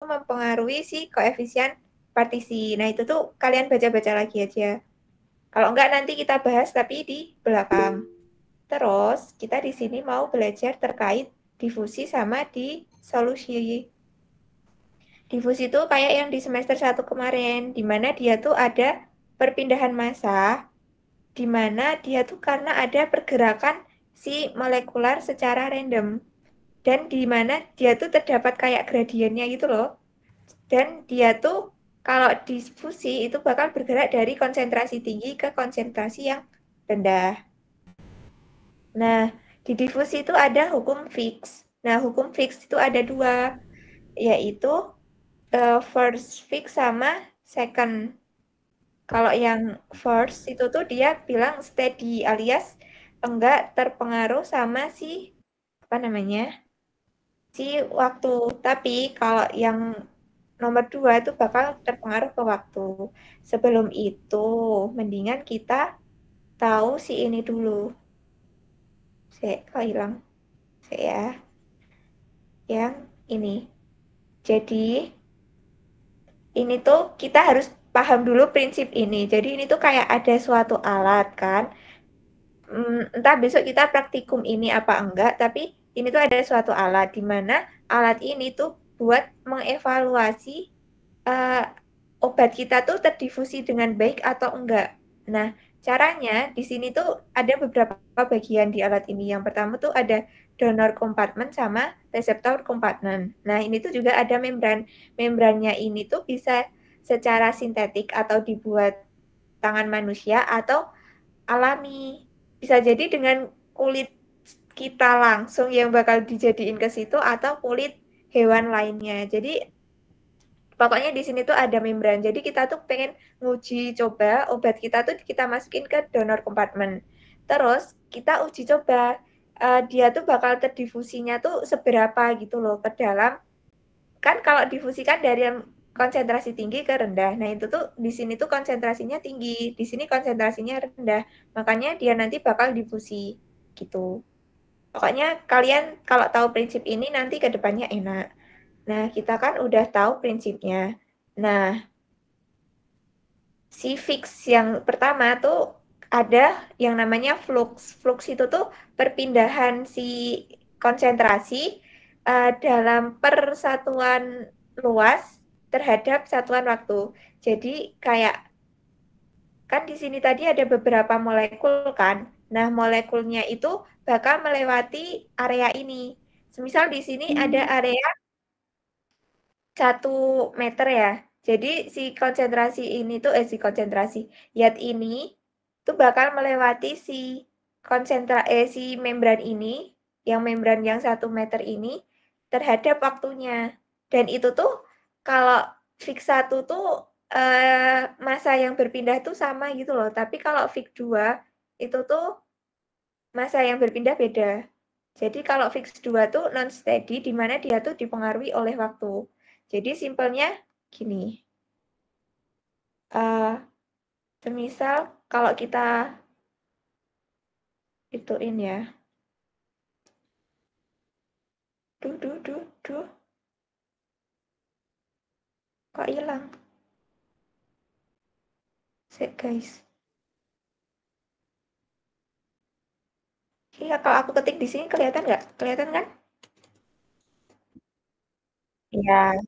mempengaruhi si koefisien partisi. Nah, itu tuh kalian baca-baca lagi aja. Kalau enggak nanti kita bahas tapi di belakang. Terus, kita di sini mau belajar terkait difusi sama disolusi. Difusi itu kayak yang di semester 1 kemarin, di mana dia tuh ada perpindahan massa, di mana dia tuh karena ada pergerakan si molekular secara random. Dan di mana dia tuh terdapat kayak gradiennya gitu loh. Dan dia tuh kalau difusi itu bakal bergerak dari konsentrasi tinggi ke konsentrasi yang rendah. Nah, di difusi itu ada hukum fix. Nah, hukum fix itu ada dua, yaitu first fix sama second. Kalau yang first itu tuh dia bilang steady alias enggak terpengaruh sama si apa namanya si waktu. Tapi kalau yang nomor dua itu bakal terpengaruh ke waktu. Sebelum itu, mendingan kita tahu si ini dulu. Kok hilang? Ya, yang ini. Jadi, ini tuh kita harus paham dulu prinsip ini. Jadi, ini tuh kayak ada suatu alat kan. Entah besok kita praktikum ini apa enggak, tapi ini tuh ada suatu alat di mana alat ini tuh buat mengevaluasi uh, obat kita tuh terdifusi dengan baik atau enggak. Nah, caranya di sini tuh ada beberapa bagian di alat ini. Yang pertama tuh ada donor compartment sama reseptor compartment. Nah, ini tuh juga ada membran. Membrannya ini tuh bisa secara sintetik atau dibuat tangan manusia atau alami. Bisa jadi dengan kulit kita langsung yang bakal dijadiin ke situ atau kulit hewan lainnya. Jadi pokoknya di sini tuh ada membran. Jadi kita tuh pengen nguji coba obat kita tuh kita masukin ke donor compartment. Terus kita uji coba dia tuh bakal terdifusinya tuh seberapa gitu loh ke dalam. Kan kalau difusikan dari yang konsentrasi tinggi ke rendah. Nah, itu tuh di sini tuh konsentrasinya tinggi, di sini konsentrasinya rendah. Makanya dia nanti bakal difusi gitu. Pokoknya kalian kalau tahu prinsip ini nanti ke depannya enak. Nah, kita kan udah tahu prinsipnya. Nah, si fix yang pertama tuh ada yang namanya flux. Flux itu tuh perpindahan si konsentrasi dalam persatuan luas terhadap satuan waktu. Jadi kayak kan di sini tadi ada beberapa molekul kan. Nah, molekulnya itu bakal melewati area ini. Semisal di sini ada area 1 meter ya. Jadi si konsentrasi ini tuh si konsentrasi yat ini tuh bakal melewati si membran ini, yang membran yang 1 meter ini terhadap waktunya. Dan itu tuh kalau fix 1 tuh masa yang berpindah tuh sama gitu loh. Tapi kalau fix 2 itu tuh masa yang berpindah beda. Jadi kalau fix 2 tuh non steady di mana dia tuh dipengaruhi oleh waktu. Jadi simpelnya gini. Semisal kalau kita ituin ya. Duh. Kok hilang? Sek guys. Iya, kalau aku ketik di sini kelihatan nggak? Kelihatan kan? Iya,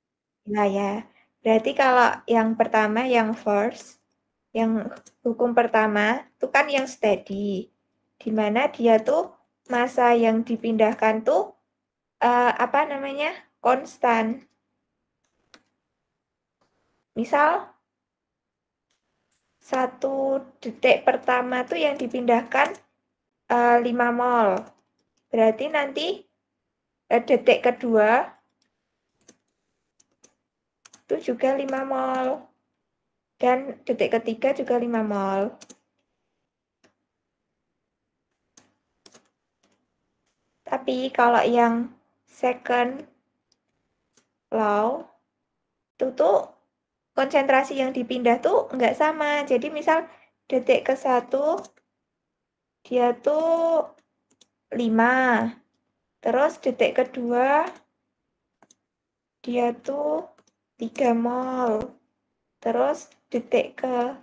nah ya. Berarti kalau yang pertama, yang first, yang hukum pertama, itu kan yang steady. Di mana dia tuh masa yang dipindahkan tuh apa namanya? Konstan. Misal 1 detik pertama tuh yang dipindahkan 5 mol. Berarti nanti detik kedua itu juga 5 mol. Dan detik ketiga juga 5 mol. Tapi kalau yang second law, itu tuh konsentrasi yang dipindah tuh nggak sama. Jadi misal detik ke 1, dia tuh 5. Terus detik kedua, dia tuh 3 mol. Terus detik ke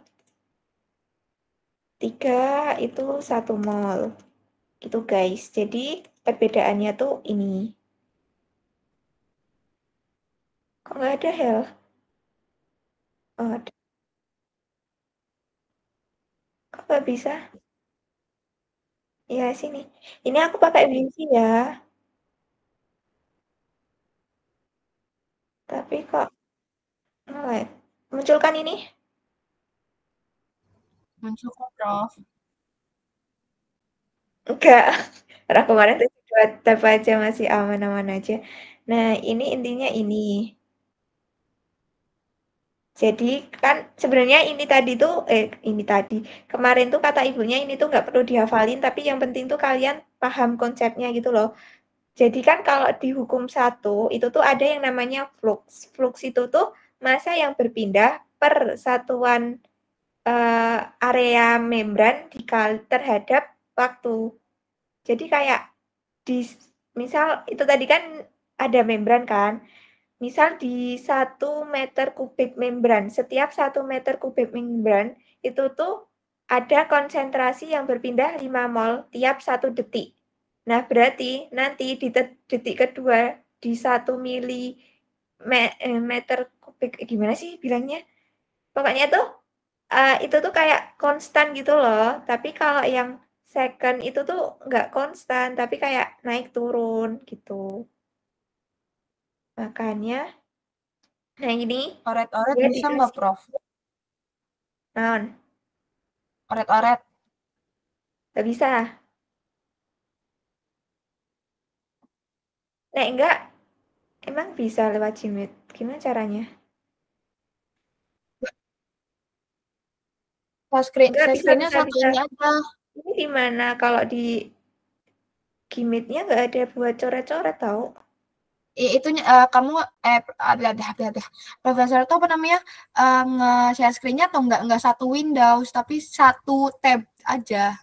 3 itu 1 mol. Gitu guys. Jadi perbedaannya tuh ini. Kok nggak ada Hel? Oh, ada. Kok nggak bisa? Ya sini. Ini aku pakai wifi ya. Tapi kok nge-lag? Munculkan ini? Muncul kok, Prof. Enggak. Karena kemarin tuh dua tab aja masih aman-aman aja. Nah, ini intinya ini. Jadi kan sebenarnya ini tadi tuh, ini tadi. Kemarin tuh kata ibunya ini tuh nggak perlu dihafalin, tapi yang penting tuh kalian paham konsepnya gitu loh. Jadi kan kalau di hukum satu itu tuh ada yang namanya flux. Flux itu tuh massa yang berpindah per satuan area membran terhadap waktu. Jadi kayak di misal itu tadi kan ada membran kan. Misal di 1 meter kubik membran, setiap 1 meter kubik membran itu tuh ada konsentrasi yang berpindah 5 mol tiap 1 detik. Nah, berarti nanti di detik kedua di 1 meter kubik, gimana sih bilangnya? Pokoknya tuh itu tuh kayak konstan gitu loh. Tapi kalau yang second itu tuh nggak konstan, tapi kayak naik turun gitu. Makanya, nah ini Oret-oret dia bisa nggak, dikasih Prof? naon. Oret-oret. Nggak bisa. Nah, enggak, emang bisa lewat Gmeet. Gimana caranya? Enggak, Share bisa, screen-nya bisa, satu bisa. ini aja. Ini di mana kalau di Gmeet-nya nggak ada buat coret-coret tahu. Itunya kamu ada profesor itu apa namanya nge-share screen-nya atau enggak satu Windows tapi satu tab aja.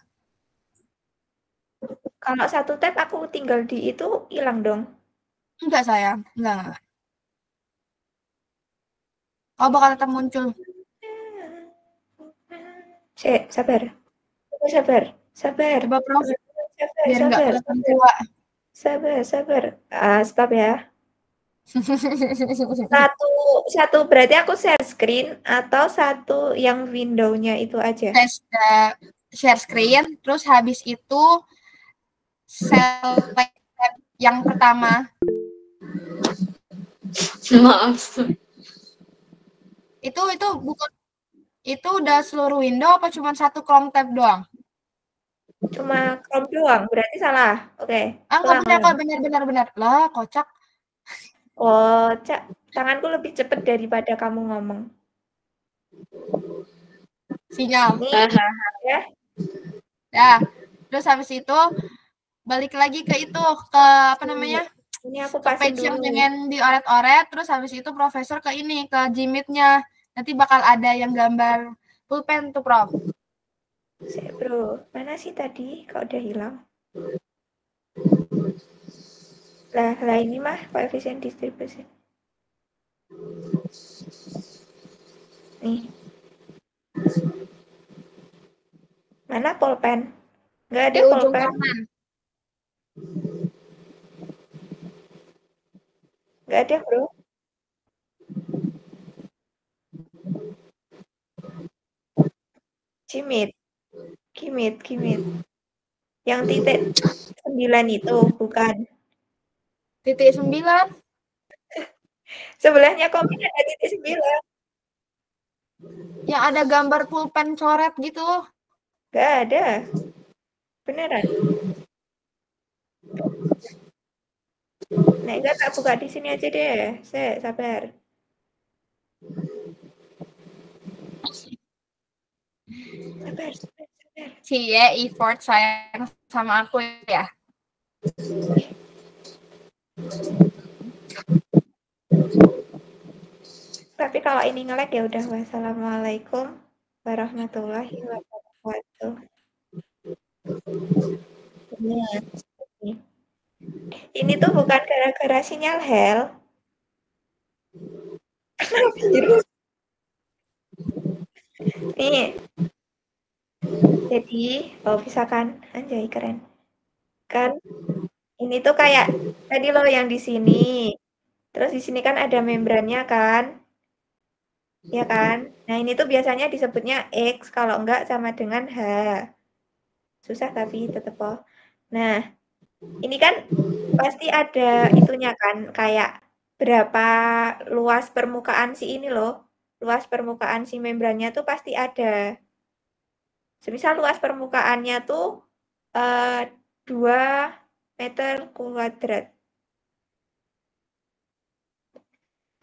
Kalau satu tab aku tinggal di itu hilang dong. Enggak sayang, enggak. Oh bakal tetap muncul. Cek, sabar. Sabar, sabar. Coba Prof, Teman-teman, sabar, biar enggak sabar, kelihatan sabar. tua. Sabar, sabar. Stop ya. Satu, satu berarti aku share screen atau satu yang window-nya itu aja. Share screen, terus habis itu select tab yang pertama. Maaf. Itu bukan itu udah seluruh window apa cuma satu Chrome tab doang? Cuma Chrome doang, berarti salah. Oke, Enggak ulang, benar ulang. kok, benar. Lah, kocak. Oh, Cak, tanganku lebih cepat daripada kamu ngomong. Sinyal. Nih, ya. Ya. Terus habis itu balik lagi ke itu, ke apa namanya? Ini aku Ke pasin page yang dulu. pengen dioret-oret, terus habis itu profesor ke ini, ke Gmeet-nya. Nanti bakal ada yang gambar pulpen tuh, Prof. Bro, mana sih tadi? Kok udah hilang? Lah ini mah koefisien distribusi. Nih, mana pulpen? Nggak Di ada ujung pulpen. kanan. Nggak ada, bro. Gmeet. Gmeet. Yang titik 9 itu, bukan. Titik 9. Sebelahnya komik ada titik 9. Yang ada gambar pulpen coret gitu. Nggak ada. Beneran. Nah, enggak tak buka di sini aja deh. Sabar. Sabar. Cie, effort sayang sama aku ya. Tapi kalau ini nge-lag ya udah. Wassalamualaikum warahmatullahi wabarakatuh. Ini tuh bukan gara-gara sinyal Hel. Nih, jadi bisa kan? Anjay, keren. Kan ini tuh kayak tadi loh yang di sini. Terus di sini kan ada membrannya kan? Ya kan? Nah, ini tuh biasanya disebutnya X, kalau enggak sama dengan H. Susah tapi tetep oh. Nah, ini kan pasti ada itunya kan, kayak berapa luas permukaan si ini loh. Luas permukaan si membrannya tuh pasti ada. Semisal luas permukaannya tuh 2 meter kuadrat.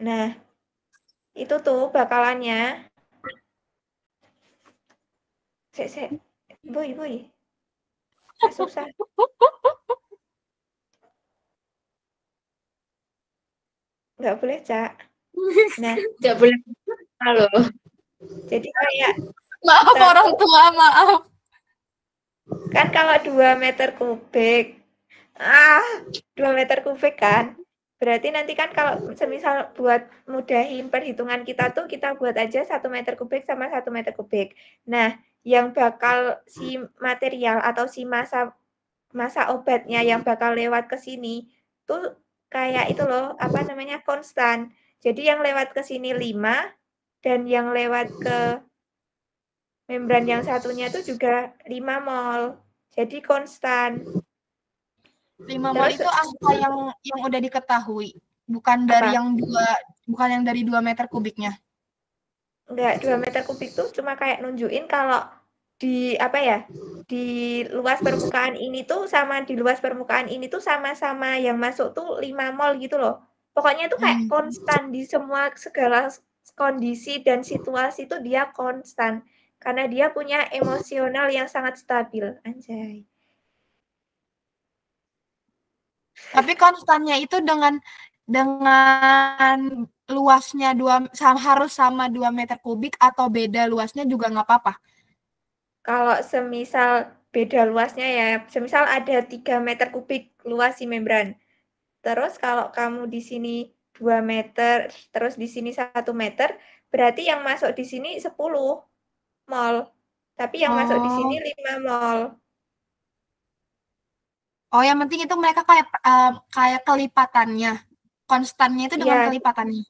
Nah, itu tuh bakalannya. Sek, boy. Susah. Nggak boleh, Cak. Nah, Nggak boleh halo. jadi kayak Maaf kita orang tuh, tua, maaf. kan kalau 2 meter kubik, 2 meter kubik kan, berarti nanti kan kalau semisal buat mudahin perhitungan kita tuh, kita buat aja 1 meter kubik sama 1 meter kubik. Nah, yang bakal si material atau si masa obatnya yang bakal lewat ke sini tuh kayak itu loh, apa namanya, konstan. Jadi yang lewat ke sini 5 dan yang lewat ke membran yang satunya tuh juga 5 mol. Jadi konstan. 5 mol Terus itu angka yang udah diketahui, bukan dari apa? bukan yang dari 2 meter kubiknya. Enggak, 2 meter kubik tuh cuma kayak nunjukin kalau di apa ya? Di luas permukaan ini tuh sama di luas permukaan ini tuh sama-sama yang masuk tuh 5 mol gitu loh. Pokoknya itu kayak konstan di semua segala kondisi dan situasi tuh dia konstan. Karena dia punya emosional yang sangat stabil. Anjay. Tapi konstannya itu dengan luasnya harus sama 2 meter kubik atau beda luasnya juga nggak apa-apa. Kalau semisal beda luasnya ya, semisal ada 3 meter kubik luas si membran. Terus kalau kamu di sini 2 meter, terus di sini 1 meter, berarti yang masuk di sini 10 mol. Tapi yang masuk di sini 5 mol. Oh, yang penting itu mereka kayak kelipatannya. Konstannya itu dengan Iya, kelipatannya.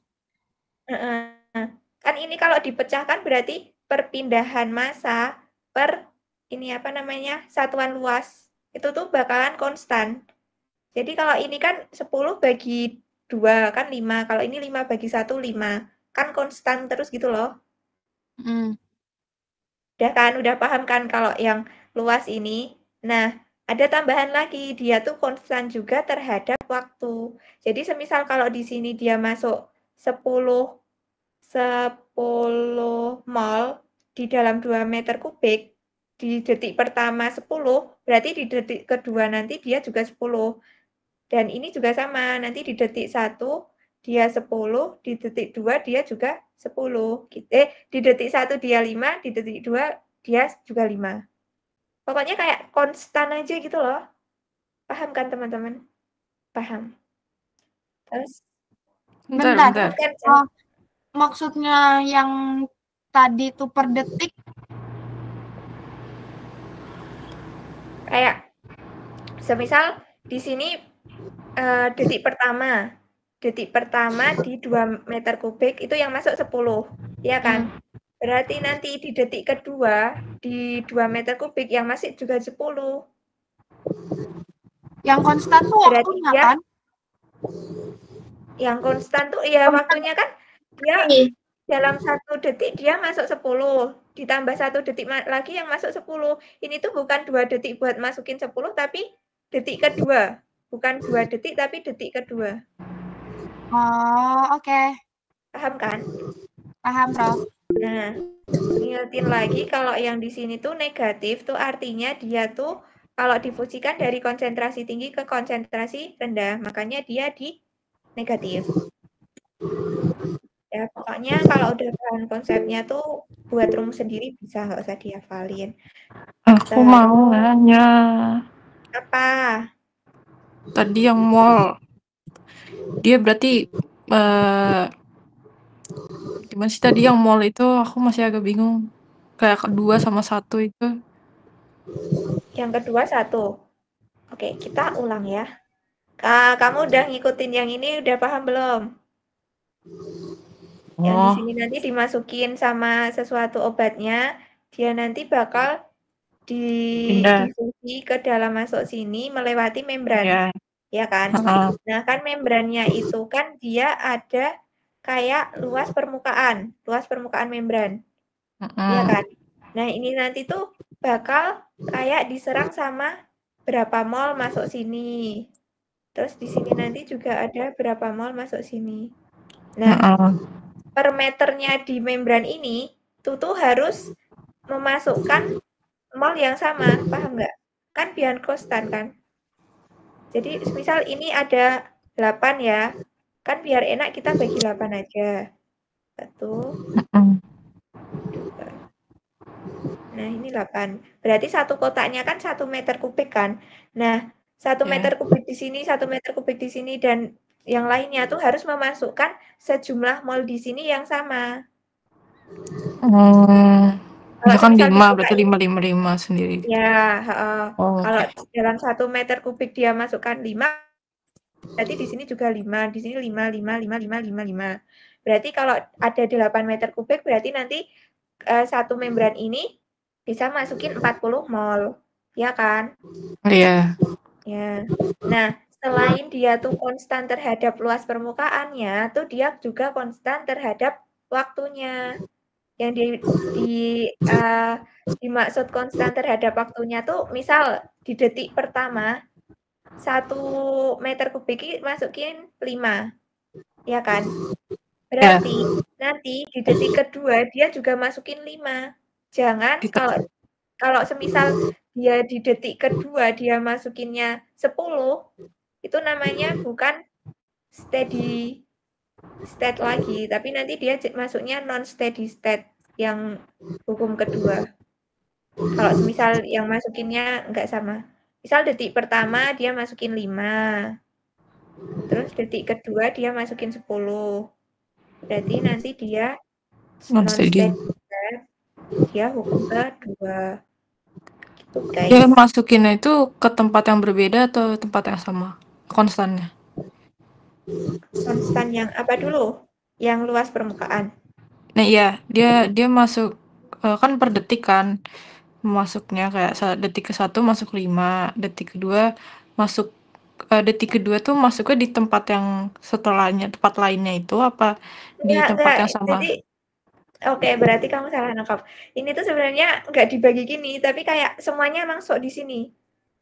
kan ini kalau dipecahkan berarti perpindahan massa per ini apa namanya? Satuan luas. Itu tuh bakalan konstan. Jadi kalau ini kan 10 bagi 2 kan 5. Kalau ini 5 bagi 1 5. Kan konstan terus gitu loh. Udah kan, udah paham kan kalau yang luas ini. Nah, ada tambahan lagi, dia tuh konstan juga terhadap waktu. Jadi semisal kalau di sini dia masuk 10 mol di dalam 2 meter kubik, di detik pertama 10, berarti di detik kedua nanti dia juga 10. Dan ini juga sama, nanti di detik 1 dia 10, di detik 2 dia juga 10. Di detik 1 dia 5, di detik 2 dia juga 5. Pokoknya kayak konstan aja gitu loh. Paham kan teman-teman? Paham. Terus Bentar. Bentar. Maksudnya yang tadi tuh per detik? Kayak semisal di sini detik pertama di 2 meter kubik itu yang masuk 10, ya kan? Berarti nanti di detik kedua di 2 meter kubik yang masuk juga 10. Yang konstan tuh waktunya dia, kan? Yang konstan tuh ya waktunya kan dia dalam 1 detik dia masuk 10, ditambah 1 detik lagi yang masuk 10. Ini tuh bukan 2 detik buat masukin 10, tapi detik kedua. Bukan 2 detik, tapi detik kedua. Oh, oke. Paham kan? Paham, Prof. Nah, ingetin lagi kalau yang di sini tuh negatif tuh artinya dia tuh kalau difusikan dari konsentrasi tinggi ke konsentrasi rendah, makanya dia di negatif. Ya, pokoknya kalau udah paham konsepnya tuh buat rumus sendiri bisa, nggak usah dihafalin. Aku mau nanya. Apa? Tadi yang mall. Dia berarti gimana sih tadi yang mall itu aku masih agak bingung. Kayak kedua sama satu itu. Yang kedua 1. Oke, kita ulang ya. Kamu udah ngikutin yang ini udah paham belum? Yang di Oh, sini nanti dimasukin sama sesuatu obatnya, dia nanti bakal pindah. difusi ke dalam masuk sini melewati membran, Ya. ya kan? Heeh. Nah, kan membrannya itu kan dia ada kayak luas permukaan membran, ya Heeh. kan? Nah, ini nanti tuh bakal kayak diserang sama berapa mol masuk sini. Terus di sini nanti juga ada berapa mol masuk sini. Nah, Heeh. per meternya di membran ini tuh harus memasukkan mol yang sama, paham nggak? Kan biar konstan kan. Jadi misal ini ada 8 ya, kan biar enak kita bagi 8 aja. 1, Heeh. 2. Nah, ini 8. Berarti satu kotaknya kan 1 meter kubik kan. Nah, 1 Ya. meter kubik di sini, 1 meter kubik di sini, dan yang lainnya tuh harus memasukkan sejumlah mol di sini yang sama. Kalau Misalkan semisal 5, dibuka berarti ini, 5 sendiri. ya, Oh, kalau oke. dalam 1 meter kubik dia masukkan 5, berarti di sini juga 5, di sini 5, 5, 5, 5, 5, 5. Berarti kalau ada 8 meter kubik, berarti nanti satu membran ini bisa masukin 40 mol, ya kan? Iya. Ya. Nah, selain dia tuh konstan terhadap luas permukaannya, tuh dia juga konstan terhadap waktunya. Yang dimaksud konstan terhadap waktunya tuh, misal di detik pertama 1 meter kubik masukin 5, ya kan? Ya. Berarti nanti di detik kedua dia juga masukin 5. Jangan Kita kalau semisal dia di detik kedua dia masukinnya 10, itu namanya bukan steady state lagi, tapi nanti dia masuknya non steady state yang hukum kedua. Kalau semisal yang masukinnya nggak sama. Misal detik pertama dia masukin 5. Terus detik kedua dia masukin 10. Berarti nanti dia non non steady. steady state, dia hukum kedua. Gitu, Dia guys. masukinnya itu ke tempat yang berbeda atau tempat yang sama? Konstannya. Konstan yang apa dulu? Yang luas permukaan. Nah, iya, dia masuk kan per detik kan. Masuknya kayak detik ke-1 masuk 5, detik kedua masuk detik kedua tuh masuknya di tempat yang setelahnya, tempat lainnya itu apa di tempat Enggak. yang sama? Jadi, oke, berarti kamu salah nangkap. Ini tuh sebenarnya nggak dibagi gini, tapi kayak semuanya masuk di sini.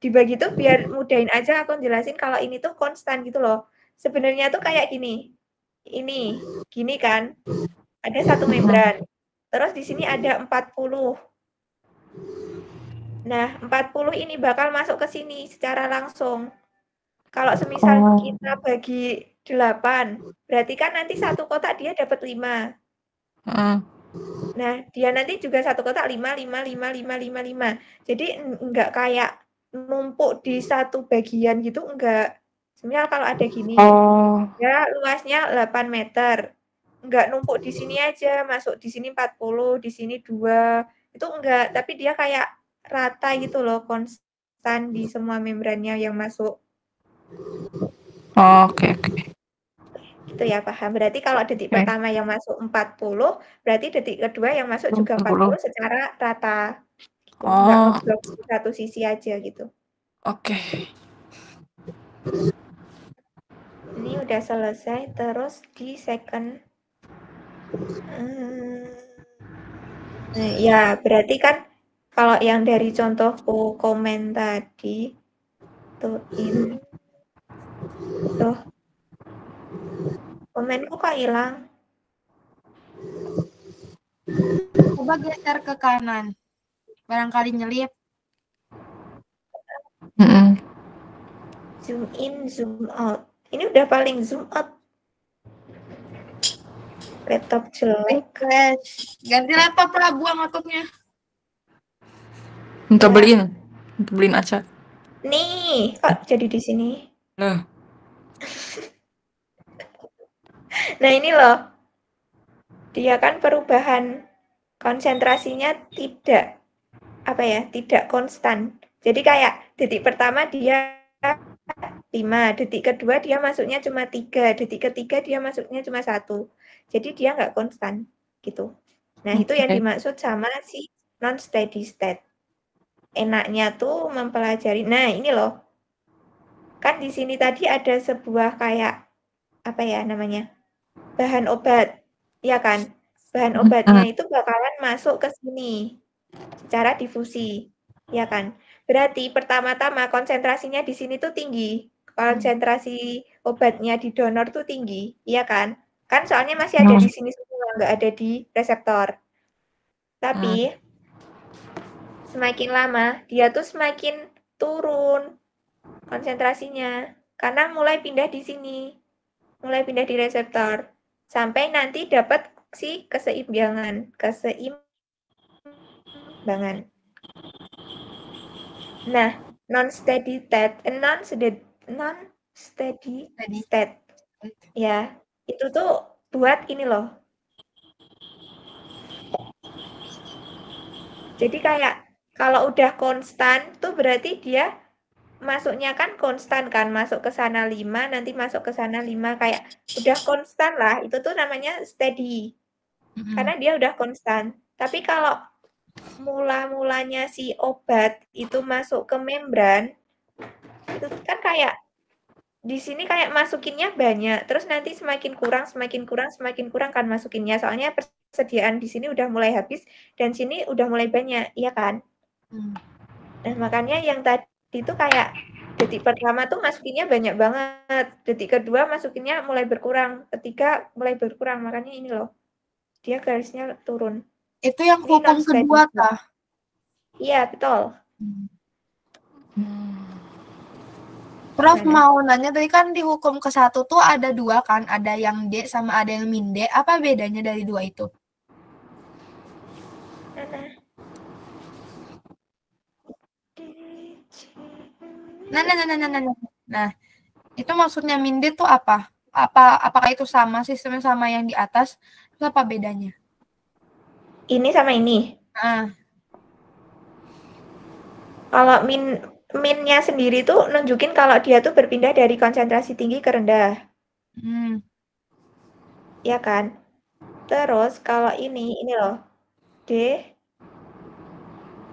Dibagi tuh biar mudahin aja aku jelasin kalau ini tuh konstan gitu loh. Sebenarnya tuh kayak gini. Ini, gini kan. Ada satu membran. Terus di sini ada 40. Nah, 40 ini bakal masuk ke sini secara langsung. Kalau semisal Oh. kita bagi 8, berarti kan nanti satu kotak dia dapat 5. Heeh. Nah, dia nanti juga satu kotak 5, 5, 5, 5, 5, 5. Jadi enggak kayak numpuk di satu bagian gitu, enggak. Semisal kalau ada gini, Oh. ya luasnya 8 meter. Enggak numpuk di sini aja, masuk di sini 40, di sini 2. Itu enggak, tapi dia kayak rata gitu loh, konstan di semua membrannya yang masuk. Oh, oke. Gitu ya, paham. Berarti kalau detik Oke. pertama yang masuk 40, berarti detik kedua yang masuk juga 40. 40 secara rata. Gitu. Nggak Oh, ngeblok di satu sisi aja gitu. oke. Ini udah selesai, terus di second. Ya, berarti kan kalau yang dari contohku komen tadi, tuh ini. Tuh. Komenku kok hilang? Coba geser ke kanan. Barangkali nyelip. Zoom in, zoom out. Ini udah paling zoom out. Laptop jelek. Ganti laptop lah, buang laptopnya. Minta Ya. beliin aja. Nih, kok jadi di sini? Nah. Nah, ini loh. dia kan perubahan konsentrasinya tidak konstan. Jadi kayak detik pertama dia 5, detik kedua dia masuknya cuma 3, detik ketiga dia masuknya cuma 1. Jadi dia nggak konstan gitu. Nah, itu yang dimaksud sama si non steady state. Enaknya tuh mempelajari. Nah, ini loh. Kan di sini tadi ada sebuah kayak bahan obat. Ya kan? Bahan obatnya itu bakalan masuk ke sini secara difusi. Ya kan? Berarti pertama-tama konsentrasinya di sini tuh tinggi. Konsentrasi obatnya di donor tuh tinggi, iya kan? Kan soalnya masih ada di sini semua, nggak ada di reseptor. Tapi semakin lama dia tuh semakin turun konsentrasinya karena mulai pindah di sini, mulai pindah di reseptor sampai nanti dapat si keseimbangan. Nah, non steady state ya itu tuh buat ini loh. Jadi kayak kalau udah konstan tuh berarti dia masuknya kan konstan kan, masuk ke sana 5, nanti masuk ke sana 5, kayak udah konstan lah, itu tuh namanya steady. Karena dia udah konstan. Tapi kalau mula-mulanya si obat itu masuk ke membran, itu kan kayak di sini kayak masukinnya banyak, terus nanti semakin kurang kan masukinnya, soalnya persediaan di sini udah mulai habis dan sini udah mulai banyak, iya kan? Nah, makanya yang tadi itu kayak detik pertama tuh masukinnya banyak banget, detik kedua masukinnya mulai berkurang, ketiga mulai berkurang, makanya ini loh, dia garisnya turun. Itu yang Ini hukum kedua kah? Iya, betul. Prof mau nanya, tadi kan di hukum ke-1 tuh ada 2 kan, ada yang D sama ada yang min D. Apa bedanya dari 2 itu? Nah, itu maksudnya min D tuh apa? Apakah itu sama, sistemnya sama yang di atas? Terus apa bedanya? Ini sama ini. Kalau minnya sendiri tuh nunjukin kalau dia tuh berpindah dari konsentrasi tinggi ke rendah. Ya kan? Terus kalau ini loh, D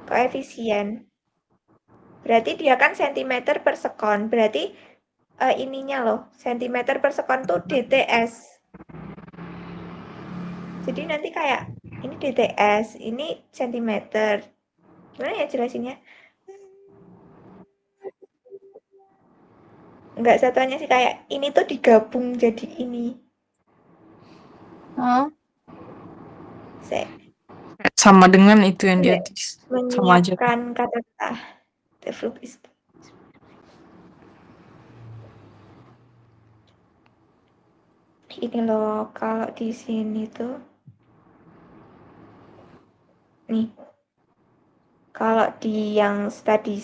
koefisien. Berarti dia kan cm per sekon. Berarti ininya loh, cm per sekon tuh DTS. Jadi nanti kayak ini DTS, ini cm. Gimana ya jelasinnya? Enggak satuannya sih, kayak ini tuh digabung jadi ini. Sama dengan itu yang dia sama aja. Menyiapkan kata-kata. Ini loh, kalau di sini tuh nih, kalau di yang study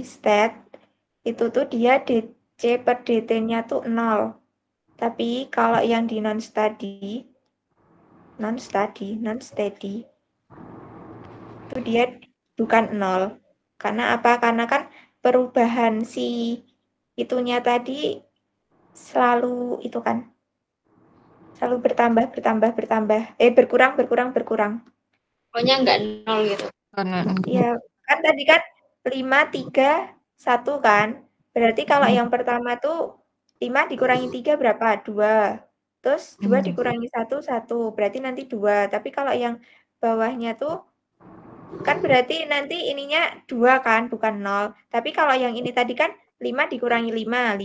state itu tuh dia DC per DT-nya tuh 0. Tapi kalau yang di non steady itu dia bukan 0. Karena apa? Karena kan perubahan si itunya tadi selalu itu kan, selalu berkurang. Pokoknya nggak 0 gitu. Iya, kan tadi kan 5, 3, 1 kan. Berarti kalau yang pertama tuh 5 dikurangi 3 berapa? 2. Terus 2 dikurangi 1, 1. Berarti nanti 2. Tapi kalau yang bawahnya tuh kan berarti nanti ininya 2 kan, bukan 0. Tapi kalau yang ini tadi kan 5 dikurangi 5,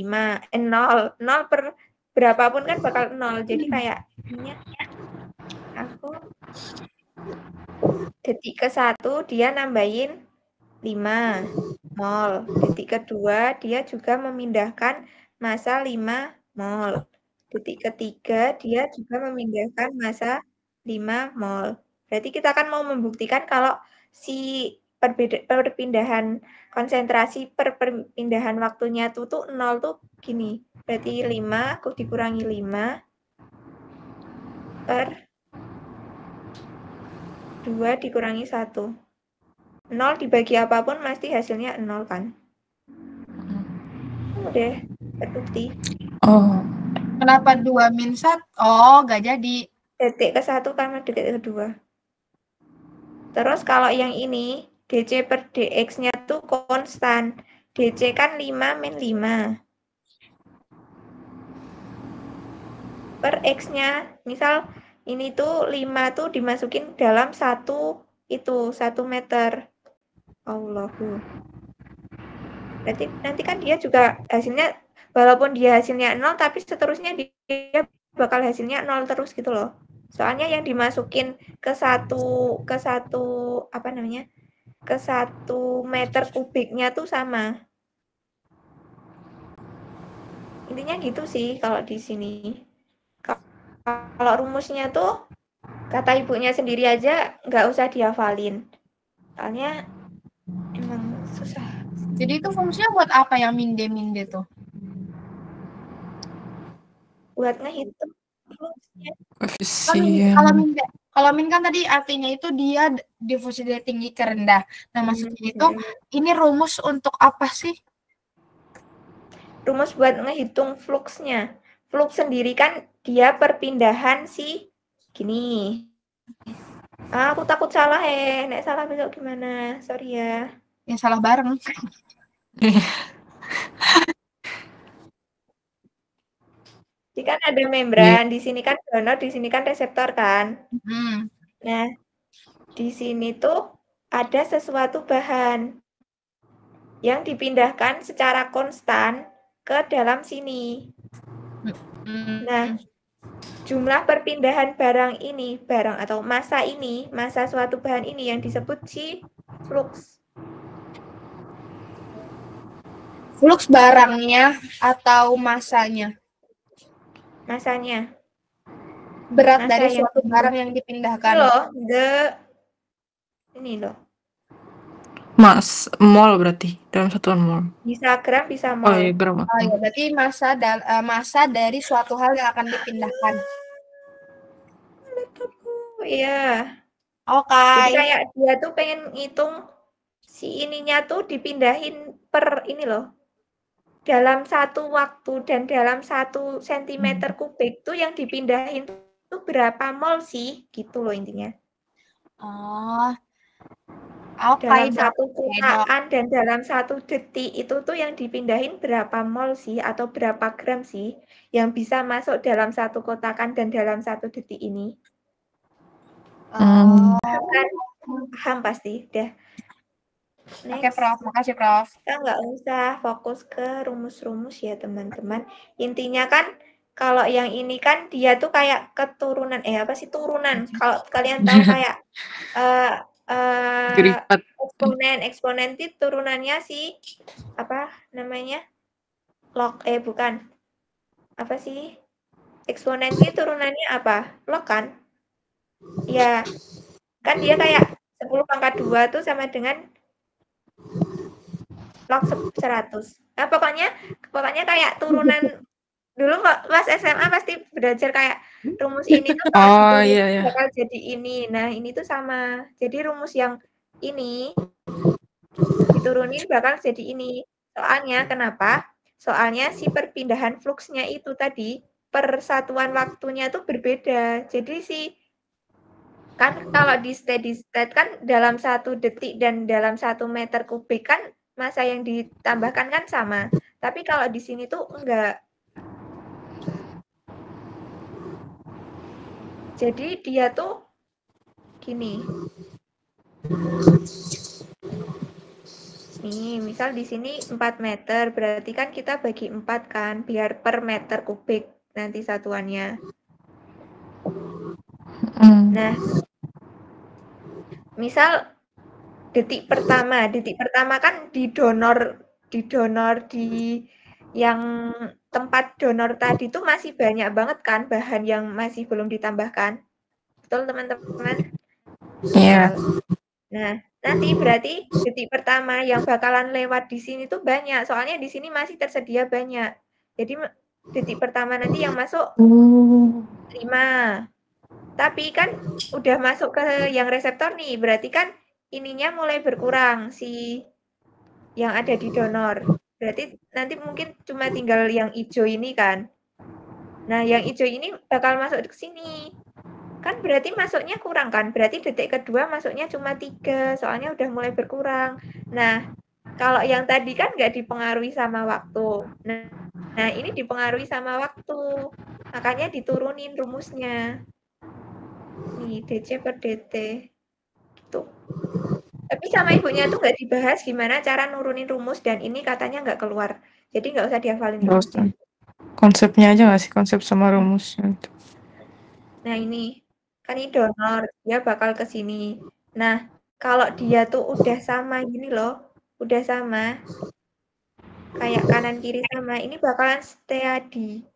0. 0 per berapapun kan bakal 0. Jadi kayak ininya aku detik ke-1 dia nambahin 5 mol. Detik kedua dia juga memindahkan massa 5 mol. Detik ketiga dia juga memindahkan massa 5 mol. Berarti kita akan mau membuktikan kalau si perpindahan konsentrasi per perpindahan waktunya tuh 0 tuh gini. Berarti 5 dikurangi 5 per 2 dikurangi 1. 0 dibagi apapun pasti hasilnya 0 kan? Udah terbukti. Oh. Kenapa 2 min 1? Oh, nggak jadi. Detik ke 1 karena detik ke 2. Terus kalau yang ini, DC per DX-nya tuh konstan. DC kan 5 min 5. Per X-nya, misal ini tuh 5 tuh dimasukin dalam 1 meter. Allahu. Berarti nanti kan dia juga hasilnya, walaupun dia hasilnya 0, tapi seterusnya dia bakal hasilnya 0 terus gitu loh. Soalnya yang dimasukin ke satu meter kubiknya tuh sama. Intinya gitu sih kalau di sini. Kalau rumusnya tuh kata ibunya sendiri aja nggak usah dihafalin. Soalnya emang susah. Jadi itu fungsinya buat apa yang minde tuh? Buat ngehitung rumusnya. Koefisien. Kalau min kan tadi artinya itu dia difusi dari tinggi ke rendah. Nah, maksudnya itu ini rumus untuk apa sih? Rumus buat ngehitung fluxnya. Flux sendiri kan dia perpindahan si gini. Aku takut salah nek salah besok gimana? Sorry ya. Ya salah bareng. Jadi kan ada membran, di sini kan donor, di sini kan reseptor kan. Nah, di sini tuh ada sesuatu bahan yang dipindahkan secara konstan ke dalam sini. Nah, jumlah perpindahan barang atau massa suatu bahan ini yang disebut si flux. Flux barangnya atau massanya? Massanya. Berat Massa dari yang suatu barang yang dipindahkan. Ini loh. Mol berarti dalam satuan mol. Bisa gram, bisa mol. Oh iya, gram. Oh iya, berarti massa dari suatu hal yang akan dipindahkan. Iya. Oke. Jadi kayak dia tuh pengen ngitung si ininya tuh dipindahin per ini loh. Dalam satu waktu dan dalam 1 sentimeter kubik tuh yang dipindahin tuh berapa mol sih? Gitu loh intinya. Oh. Dalam satu kotaan dan dalam 1 detik itu tuh yang dipindahin berapa mol sih atau berapa gram sih yang bisa masuk dalam 1 kotakan dan dalam 1 detik ini? Paham pasti, dah. Oke, Prof. Makasih, Prof. Kita nggak usah fokus ke rumus-rumus ya, teman-teman. Intinya kan kalau yang ini kan dia tuh kayak keturunan, turunan. Kalau kalian tahu kayak eksponen itu turunannya si apa namanya? Bukan. Apa sih? Eksponen itu turunannya apa? Log kan? Ya. Kan dia kayak 10 pangkat 2 tuh sama dengan log 100. Nah, pokoknya kayak turunan dulu pas SMA pasti belajar kayak rumus ini tuh bakal jadi ini. Nah, ini tuh sama. Jadi rumus yang ini diturunin bakal jadi ini. Soalnya kenapa? Soalnya si perpindahan fluxnya itu tadi persatuan waktunya tuh berbeda. Jadi kan kalau di steady state kan dalam 1 detik dan dalam 1 meter kubik kan massa yang ditambahkan kan sama. Tapi kalau di sini tuh enggak. Jadi dia tuh gini. Nih, misal di sini 4 meter, berarti kan kita bagi 4 kan, biar per meter kubik nanti satuannya. Nah, misal detik pertama kan di donor di yang tempat donor tadi tuh masih banyak banget kan bahan yang masih belum ditambahkan. Betul, teman-teman? Iya. Nah, nanti berarti detik pertama yang bakalan lewat di sini tuh banyak, soalnya di sini masih tersedia banyak. Jadi detik pertama nanti yang masuk 5. Tapi kan udah masuk ke yang reseptor nih, berarti kan ininya mulai berkurang si yang ada di donor. Berarti nanti mungkin cuma tinggal yang hijau ini kan. Nah, yang hijau ini bakal masuk ke sini. Kan berarti masuknya kurang kan? Berarti detik kedua masuknya cuma 3, soalnya udah mulai berkurang. Nah, kalau yang tadi kan nggak dipengaruhi sama waktu. Nah, ini dipengaruhi sama waktu. Makanya diturunin rumusnya. Nih, DC per DT. Gitu. Tapi sama ibunya tuh nggak dibahas gimana cara nurunin rumus dan ini katanya nggak keluar. Jadi nggak usah dihafalin Nggak rumusnya. usah. Konsepnya aja nggak sih, konsep sama rumusnya itu. Nah, ini kan ini donor, dia bakal ke sini. Nah, kalau dia tuh udah sama gini loh, udah sama, kayak kanan kiri sama, ini bakalan steady.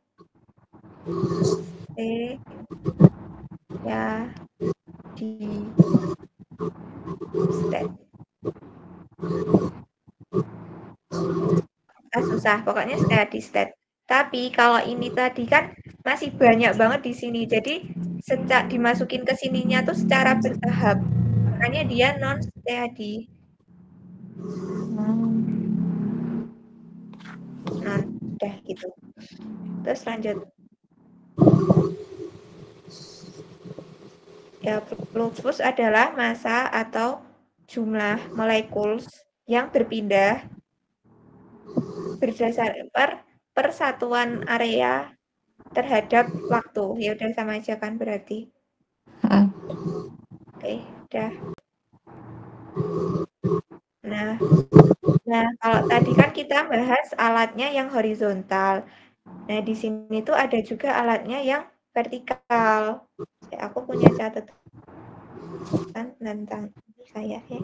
Stay ya di state. Susah, pokoknya steady state. Tapi kalau ini tadi kan masih banyak banget di sini, jadi sejak dimasukin ke sininya tuh secara bertahap. Makanya dia non steady. Non, udah gitu. Terus lanjut. Ya, flux adalah massa atau jumlah molekul yang berpindah berdasar per satuan area terhadap waktu. Ya udah sama aja kan berarti. Oke, udah. Nah, kalau tadi kan kita bahas alatnya yang horizontal. Nah, di sini tuh ada juga alatnya yang vertikal. Aku punya catatan tentang ini saya ya.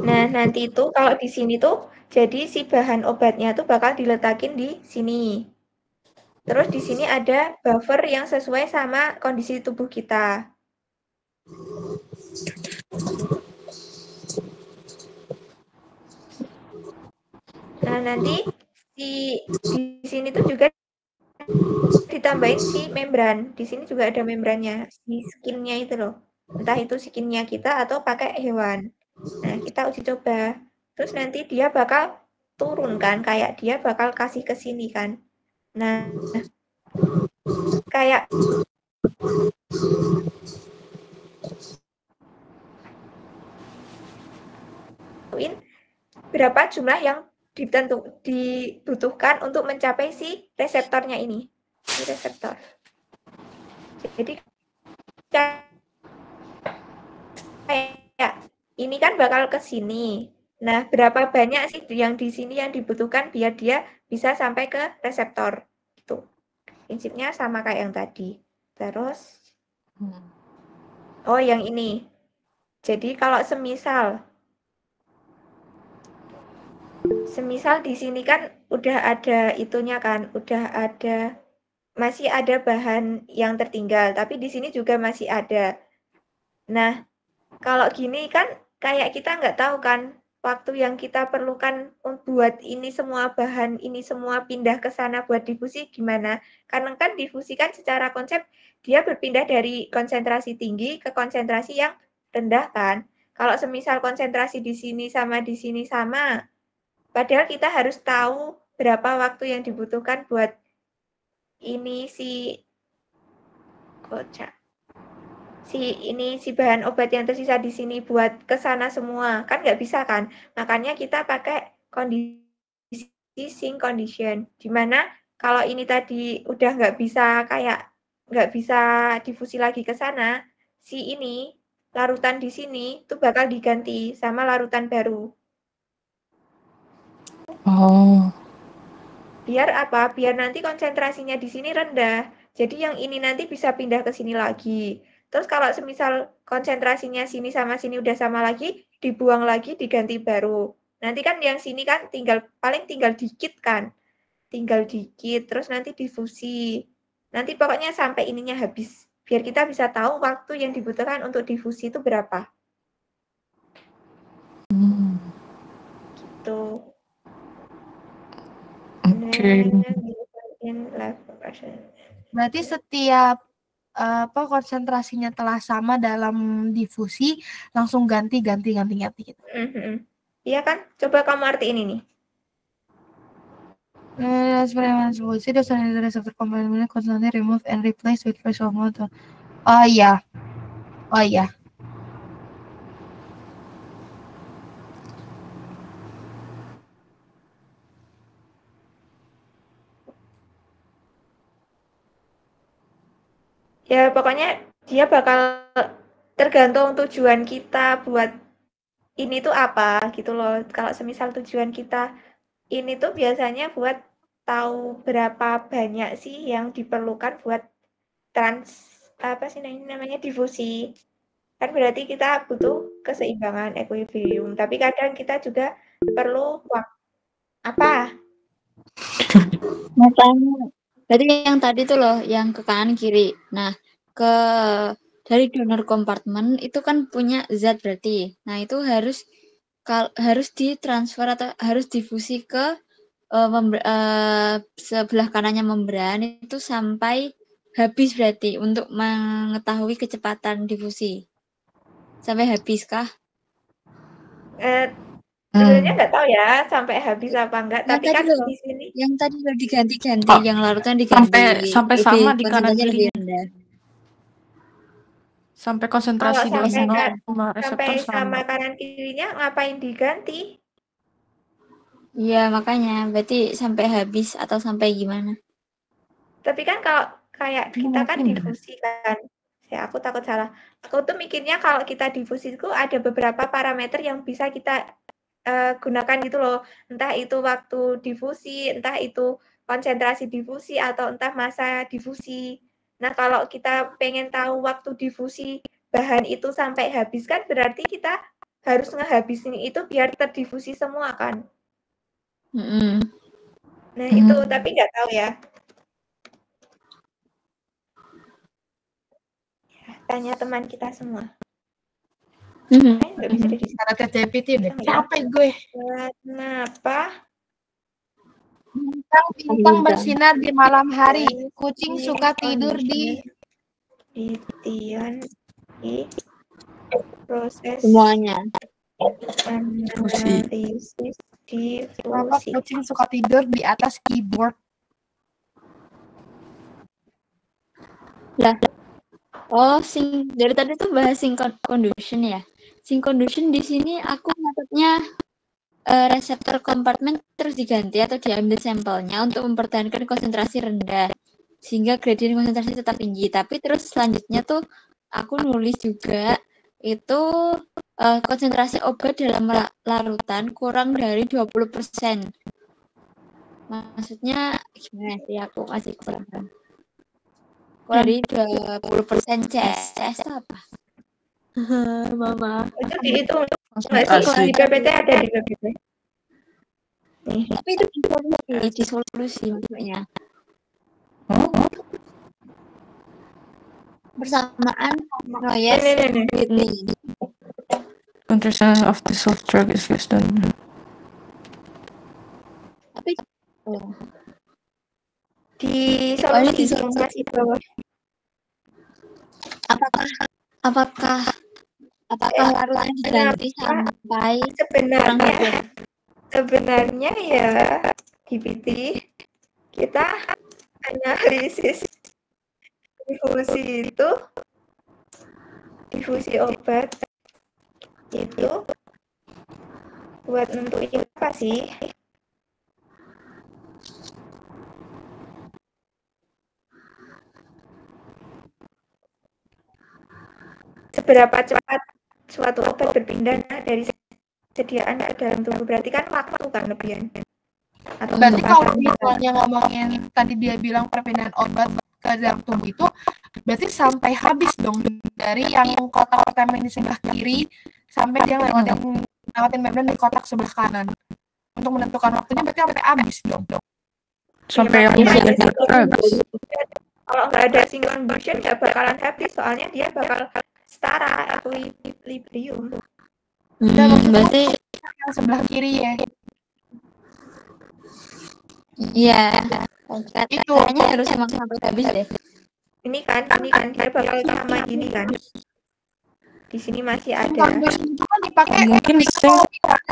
Nah, nanti itu kalau di sini tuh jadi si bahan obatnya tuh bakal diletakin di sini. Terus di sini ada buffer yang sesuai sama kondisi tubuh kita. Nah, nanti di sini tuh juga ditambahin si membran. Di sini juga ada membrannya, si skinnya itu loh. Entah itu skinnya kita atau pakai hewan. Nah, kita uji coba. Terus nanti dia bakal turun kan, kayak dia bakal kasih ke sini kan. Nah, kayak berapa jumlah yang dibutuhkan untuk mencapai si reseptornya ini. Ini reseptor. Jadi kayak ini kan bakal ke sini. Nah, berapa banyak sih yang di sini yang dibutuhkan biar dia bisa sampai ke reseptor. Itu. Prinsipnya sama kayak yang tadi. Terus oh, yang ini. Jadi kalau semisal di sini kan udah ada itunya kan, udah ada masih ada bahan yang tertinggal, tapi di sini juga masih ada. Nah, kalau gini kan kayak kita nggak tahu kan waktu yang kita perlukan buat ini semua bahan, ini semua pindah ke sana buat difusi gimana. Karena kan difusi kan secara konsep dia berpindah dari konsentrasi tinggi ke konsentrasi yang rendah kan. Kalau semisal konsentrasi di sini sama, padahal kita harus tahu berapa waktu yang dibutuhkan buat ini si bahan obat yang tersisa di sini buat ke sana semua kan nggak bisa kan, makanya kita pakai kondisi sync condition, dimana kalau ini tadi udah nggak bisa difusi lagi ke sana, si ini larutan di sini tuh bakal diganti sama larutan baru. Oh. Biar apa? Biar nanti konsentrasinya di sini rendah. Jadi yang ini nanti bisa pindah ke sini lagi. Terus kalau semisal konsentrasinya sini sama sini udah sama lagi, dibuang lagi, diganti baru. Nanti kan yang sini kan paling tinggal dikit kan. Tinggal dikit, terus nanti difusi. Nanti pokoknya sampai ininya habis. Biar kita bisa tahu waktu yang dibutuhkan untuk difusi itu berapa. Gitu. Oke. in left version. Berarti setiap konsentrasinya telah sama dalam difusi, langsung ganti gitu. Iya kan? Coba kamu artiin ini. Solusi dosen receptor component constantly remove and replace with fresh water. Oh iya. Ya pokoknya dia bakal tergantung tujuan kita buat ini tuh apa gitu loh. Kalau semisal tujuan kita ini tuh biasanya buat tahu berapa banyak sih yang diperlukan buat namanya difusi. Kan berarti kita butuh keseimbangan equilibrium. Tapi kadang kita juga perlu apa? Makanya, berarti yang tadi tuh loh, yang ke kanan kiri. Nah, dari donor kompartemen itu kan punya zat berarti. Nah, itu harus ditransfer atau harus difusi ke sebelah kanannya membran itu sampai habis berarti untuk mengetahui kecepatan difusi. Sampai habis kah? Sebenarnya nggak tahu ya sampai habis apa enggak. Yang Tapi tadi kan loh, di sini yang tadi lo diganti-ganti, yang larutan diganti. Sampai sama di kanan konsentrasinya lebih kirinya. rendah. Sampai konsentrasi kalau donor sama reseptor sampai sama. sama kanan kirinya ngapain diganti? Iya, makanya berarti sampai habis atau sampai gimana? Tapi kan kalau kayak kita kan difusi kan. Ya, aku takut salah. Aku tuh mikirnya kalau kita difusi itu ada beberapa parameter yang bisa kita gunakan gitu loh. Entah itu waktu difusi, entah itu konsentrasi difusi, atau entah masa difusi. Nah, kalau kita pengen tahu waktu difusi bahan itu sampai habis kan berarti kita harus ngehabisin itu biar terdifusi semua kan. Nah, itu tapi nggak tahu ya. Tanya teman kita semua. Nggak bisa Karena ChatGPT udah capek gue. Kenapa? Bintang bersinar di malam hari. Kucing suka tidur di proses semuanya. Analisis Kenapa difusi. kucing suka tidur di atas keyboard? Lah. Oh, dari tadi tuh bahas sync condition ya. Sync condition di sini aku nyatetnya reseptor kompartemen terus diganti atau diambil sampelnya untuk mempertahankan konsentrasi rendah sehingga gradien konsentrasi tetap tinggi. Tapi terus selanjutnya tuh aku nulis juga itu konsentrasi obat dalam larutan kurang dari 20%. Maksudnya gimana sih, aku kasih kurang dari 20% CS itu apa? Mama. Itu dihitung nggak sih? Di PPT ada di PPT. Nih. Tapi itu disolusi maksudnya. Bersamaan Noyes Whitney. Concentration of the soft drug is less than. Tapi di solusi masih bawah. Apakah larutan diganti sampai sebenarnya ya GPT kita analisis difusi obat itu buat nentuin apa sih? Seberapa cepat suatu obat berpindah dari sediaan ke dalam tubuh, berarti kan waktu kan lebihan. Berarti kalau misalnya ngomongin tadi dia bilang perpindahan obat ke dalam tubuh itu berarti sampai habis dong, dari yang kotak-kotak yang di sebelah kiri sampai dia lewatin membran di kotak sebelah kanan. Untuk menentukan waktunya berarti sampai habis dong. Sampai yang habis. Kalau nggak ada sync condition nggak bakalan habis, soalnya dia bakal setara equilibrium. Berarti berarti yang sebelah kiri ya. Iya. Itu. Kayaknya harus emang sampai habis deh. Ini kan dia bakal sama gini kan. Di sini masih ada. Conversion itu kan dipakai Mungkin kalau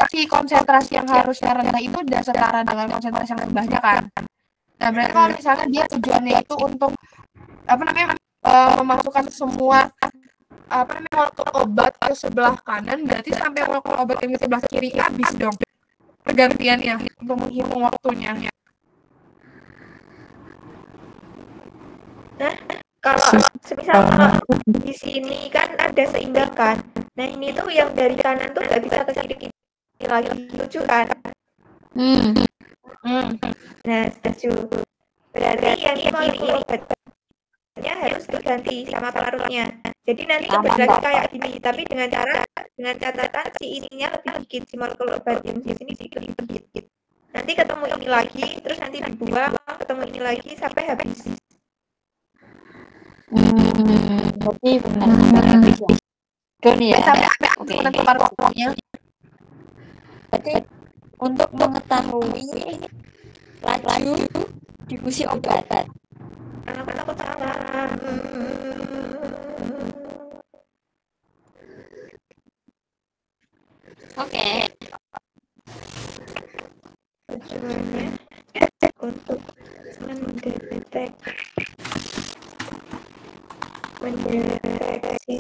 si konsentrasi yang harusnya rendah itu udah setara dengan konsentrasi yang sebelahnya kan. Nah, berarti kalau misalnya dia tujuannya itu untuk memasukkan semua molekul obat ke sebelah kanan, berarti sampai molekul obat yang di sebelah kiri habis dong pergantiannya untuk menghitung waktunya. Nah, kalau semisal kalau di sini kan ada seimbang kan. Nah, ini tuh yang dari kanan tuh nggak bisa ke kiri lagi, setuju kan? Nah, setuju. Berarti yang ini obatnya harus diganti sama pelarutnya. Jadi nanti kembali lagi kayak gini, tapi dengan catatan si ininya lebih dikit, si molekul obat yang di sini sedikit. Nanti ketemu ini lagi, terus nanti dibuang, ketemu ini lagi sampai habis. Berarti benar habis ya. Doni ya. Oke. Menentukan waktunya. Berarti untuk mengetahui laju difusi obat. Anak aku salah. Oke. Tujuannya untuk mendeteksi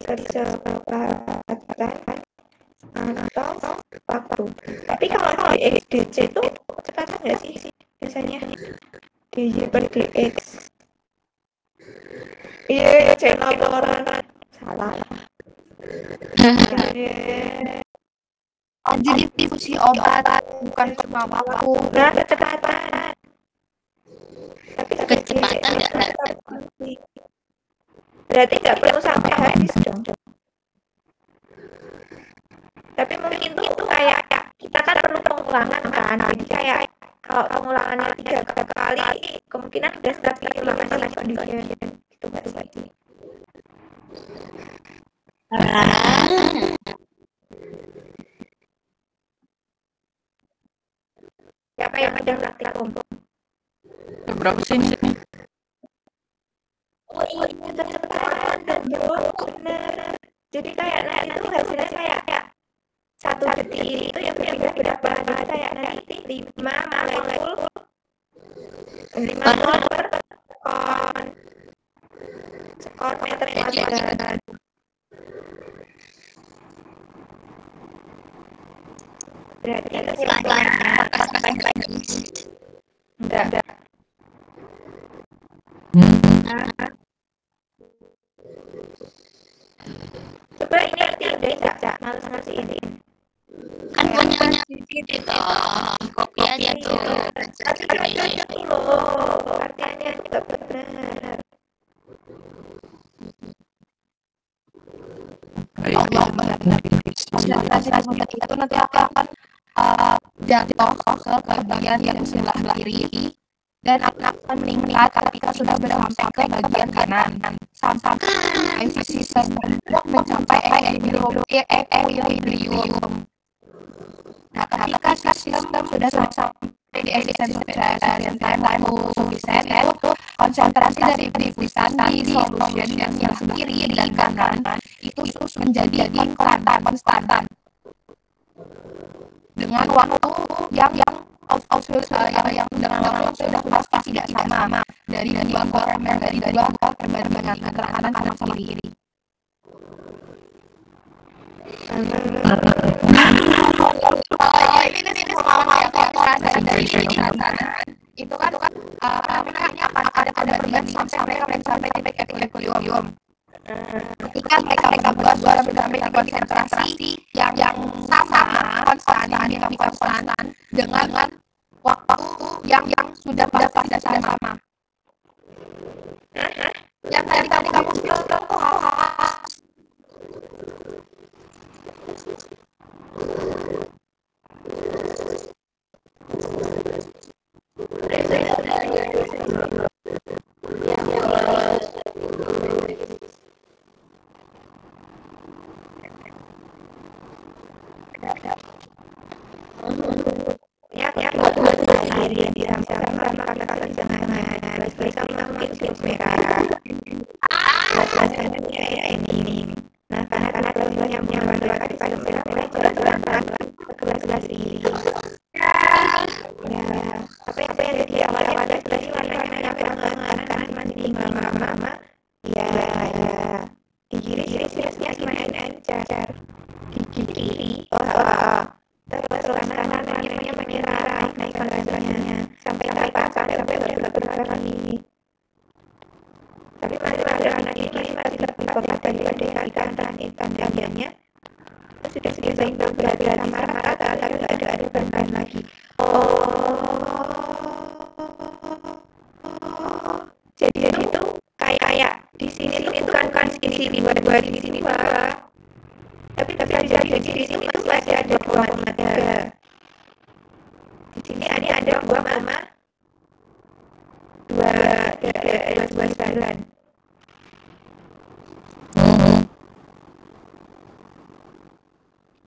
kecepatan atau waktu. Tapi kalau DXDC itu kecepatan nggak sih biasanya? DJ per DX. Iya, channel orang salah. Jadi difusi obat bukan cuma waktu. Nah, kecepatan. Tapi Kecepatan nggak berarti nggak perlu sampai habis dong. Tapi mungkin tuh kayak kita kan perlu pengulangan kan. Jadi kayak kalau pengulangannya 3 kali, kemungkinan udah stabilisasi condition gitu nggak sih? Siapa yang ada praktikum? Berapa sih ini? Oh iya, kecepatan benar. Jadi kayak nanti tuh hasilnya kayak 1 detik itu yang berbeda berapa? Kayak nanti 5 molekul 5 mol per skor meter kuadrat. Berarti enggak. Coba ini udah enggak males ngertiin. kan punya itu kopi aja tuh. Tapi kan cocok loh, artinya juga benar. Konsentrasi itu nanti akan jatuh ke bagian yang sebelah kiri dan akan meningkat ketika sudah sampai ke bagian kanan sampai efisiensi mencapai equilibrium. Nah, ketika sistem sudah sampai di efisiensi sufficient time sufficient itu konsentrasi dari diffusan di solution yang sebelah kiri dan kanan itu menjadi konstan dengan waktu yang dengan waktu sudah pasti tidak sama dari dua perbandingan antara kanan sama kiri. Ini pengalaman yang itu kan akan ada perbandingan sampai equilibrium. Ketika mereka sudah sampai konsentrasi yang sama konstan dengan waktu yang sudah pasti sama. Yang tadi kamu bilang tuh bobot daripada ikan tadiannya sudah seimbang berarti sama rata lalu ada beban lagi. Jadi itu kayak di sini tuh bukan di sini dua di sini tapi bisa jadi di sini itu masih ada 2,3. Di sini ada 2,29.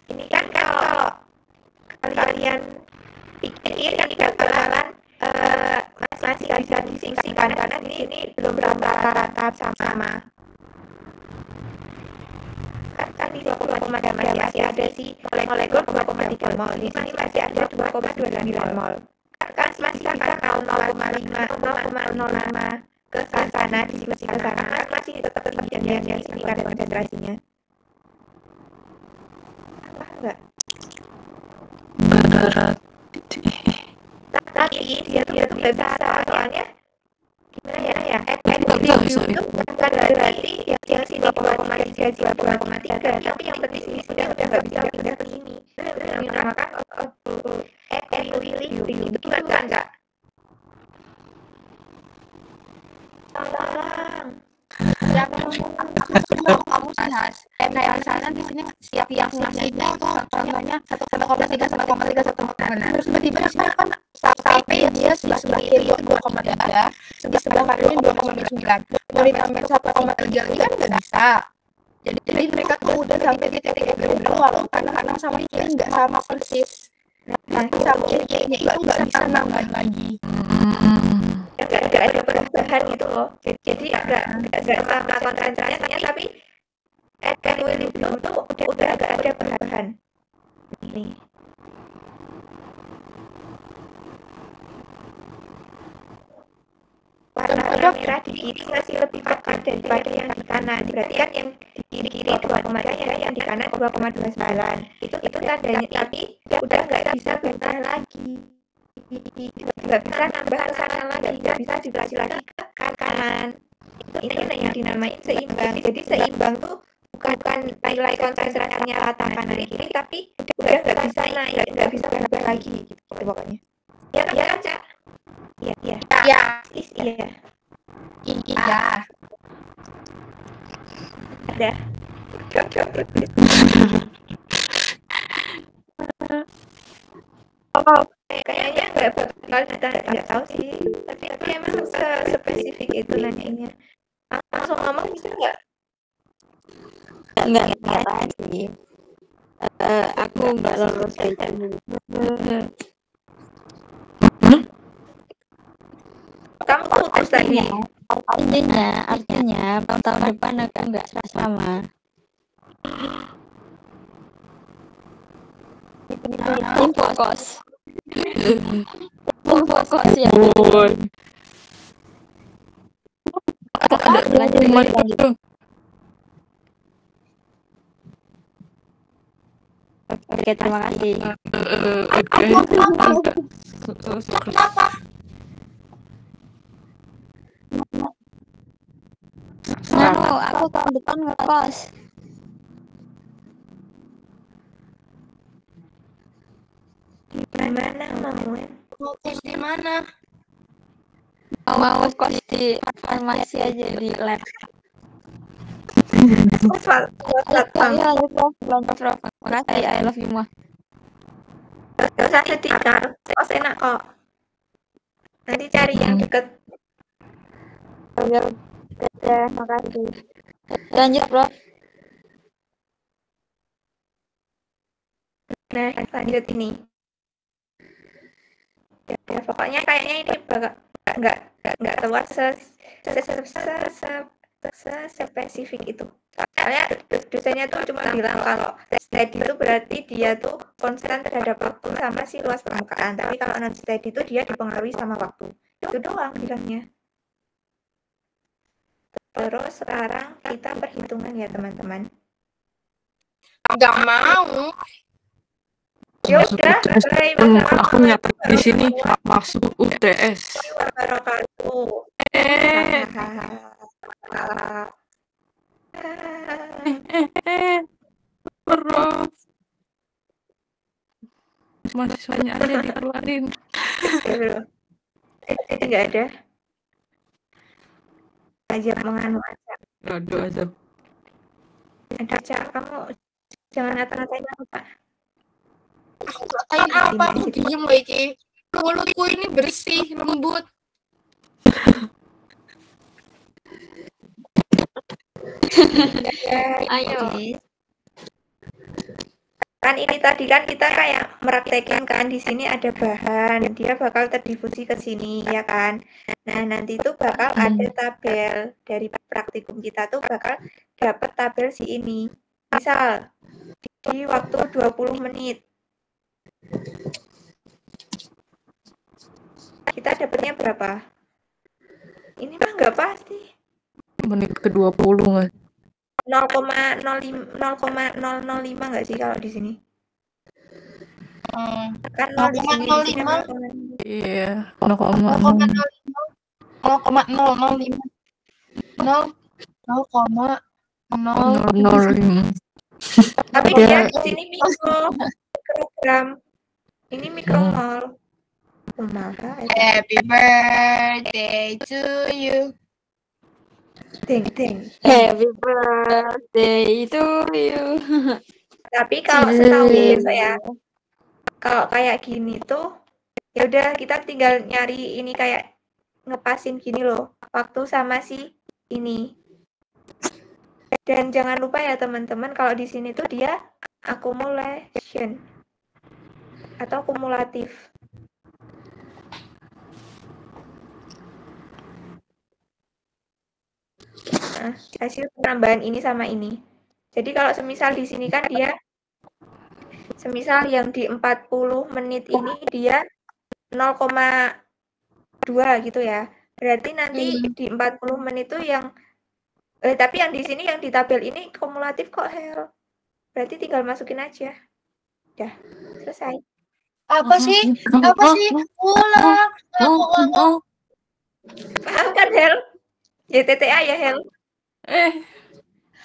Ini kan kalau kalian pikir kan bakalan masih bisa disingkirkan karena di sini belum rata-rata sama. Kan di 20,3 masih ada sih molekul 2,3 mol. Di sini masih ada 2,29 mol. Kan masih bisa kalau 0,05 ke sana di sini ke sana masih tetap tinggi di sini kan konsentrasinya. Enggak. Tapi dia tuh nggak bisa soalnya gimana ya? Equilibrium itu bukan berarti yang sini 2,3 tapi yang penting sini sudah nggak bisa pindah ke sini. Dinamakan equilibrium itu kan nggak. Tolong. Kamu sih kayak misalnya di sini setiap yang itu contohnya 1,3 terus tiba-tiba kan sampai dia sebelah kiri 2,3 sebelah kanan 2,9 mau ditambah 1,3 lagi kan nggak bisa. Jadi mereka tuh udah sampai titik itu walau kanan sama kiri nggak sama persis. Nanti sama kirinya itu nggak bisa nambah lagi. Nggak ada perubahan gitu loh. Jadi nggak sama konsentrasinya tapi equilibrium tuh udah nggak ada perubahan. Ini. Warna merah di kiri masih lebih pekat daripada yang di kanan. Berarti kan yang di kiri 2,3 yang di kanan 2,29. Itu tandanya tapi udah nggak bisa berubah lagi. Nggak bisa nambah ke sana lagi, nggak bisa dibelasi lagi ke kanan. Ini yang dinamain seimbang. Jadi seimbang tuh bukan nilai konsentrasinya rata kanan kiri, tapi udah nggak bisa naik, nggak bisa berubah lagi gitu pokoknya. Ya kan Cak? Iya. Iya. Ada. Kayaknya nggak bakal nggak tahu sih, tapi emang spesifik itu nanyanya. Langsung ngomong bisa nggak? Nggak tahu sih. Aku nggak lolos itu. Kamu putus tadi. Artinya tahun depan akan nggak sama. Tim fokus ya. Lanjut. Oke, terima kasih. Kenapa? Aku tahun depan ngekos. Di mana mau? Fokus di mana? Mau kos di farmasi aja di lab. Prof. Makasih, I love you mah. Gak usah sedih, kos enak kok. Nanti cari yang deket. Ya, makasih. Lanjut, Prof. Nah, lanjut ini. Ya, pokoknya kayaknya ini nggak keluar spesifik itu. Soalnya dosennya tuh cuma bilang kalau steady itu berarti dia tuh konstan terhadap waktu sama si luas permukaan. Tapi kalau non steady itu dia dipengaruhi sama waktu. Itu doang bilangnya. Terus sekarang kita perhitungan ya teman-teman. Nggak mau. Ya udah, aku nyatet di sini masuk UTS. Wabarakatuh. mahasiswanya aja dikeluarin. Gitu. Jadi nggak ada aja menganu aja. Aduh, azab. Ada Cak, kamu jangan ngata-ngatain aku Pak. Kayak apa? Aku diem loh Iki. Mulutku ini bersih, lembut. Ya, Ayo. Kan ini tadi kan kita kayak meraktekin kan di sini ada bahan, dia bakal terdifusi ke sini ya kan. Nah, nanti itu bakal ada tabel dari praktikum kita tuh bakal dapat tabel si ini. Misal di waktu 20 menit. Kita dapatnya berapa? Ini mah nggak pasti. Menit ke-20 nggak? 0,005 nggak sih kalau di sini? Kan 0 di sini, di sini 0,05. Iya, 0,05. Tapi dia di sini mikrogram. Ini mikromol. Kumaha? Happy birthday to you. Deng. Happy birthday to you. Tapi kalau setahu saya, kalau kayak gini tuh, ya udah kita tinggal nyari ini kayak ngepasin gini loh, waktu sama si ini. Dan jangan lupa ya teman-teman, kalau di sini tuh dia accumulation atau kumulatif. Nah, hasil penambahan ini sama ini. Jadi kalau semisal di sini kan dia, semisal yang di 40 menit ini dia 0,2 gitu ya. Berarti nanti di 40 menit itu yang tapi yang di sini yang di tabel ini kumulatif kok Hel. Berarti tinggal masukin aja. Udah, selesai. Apa sih? Ulang. Paham kan Hel? YTTA ya Hel.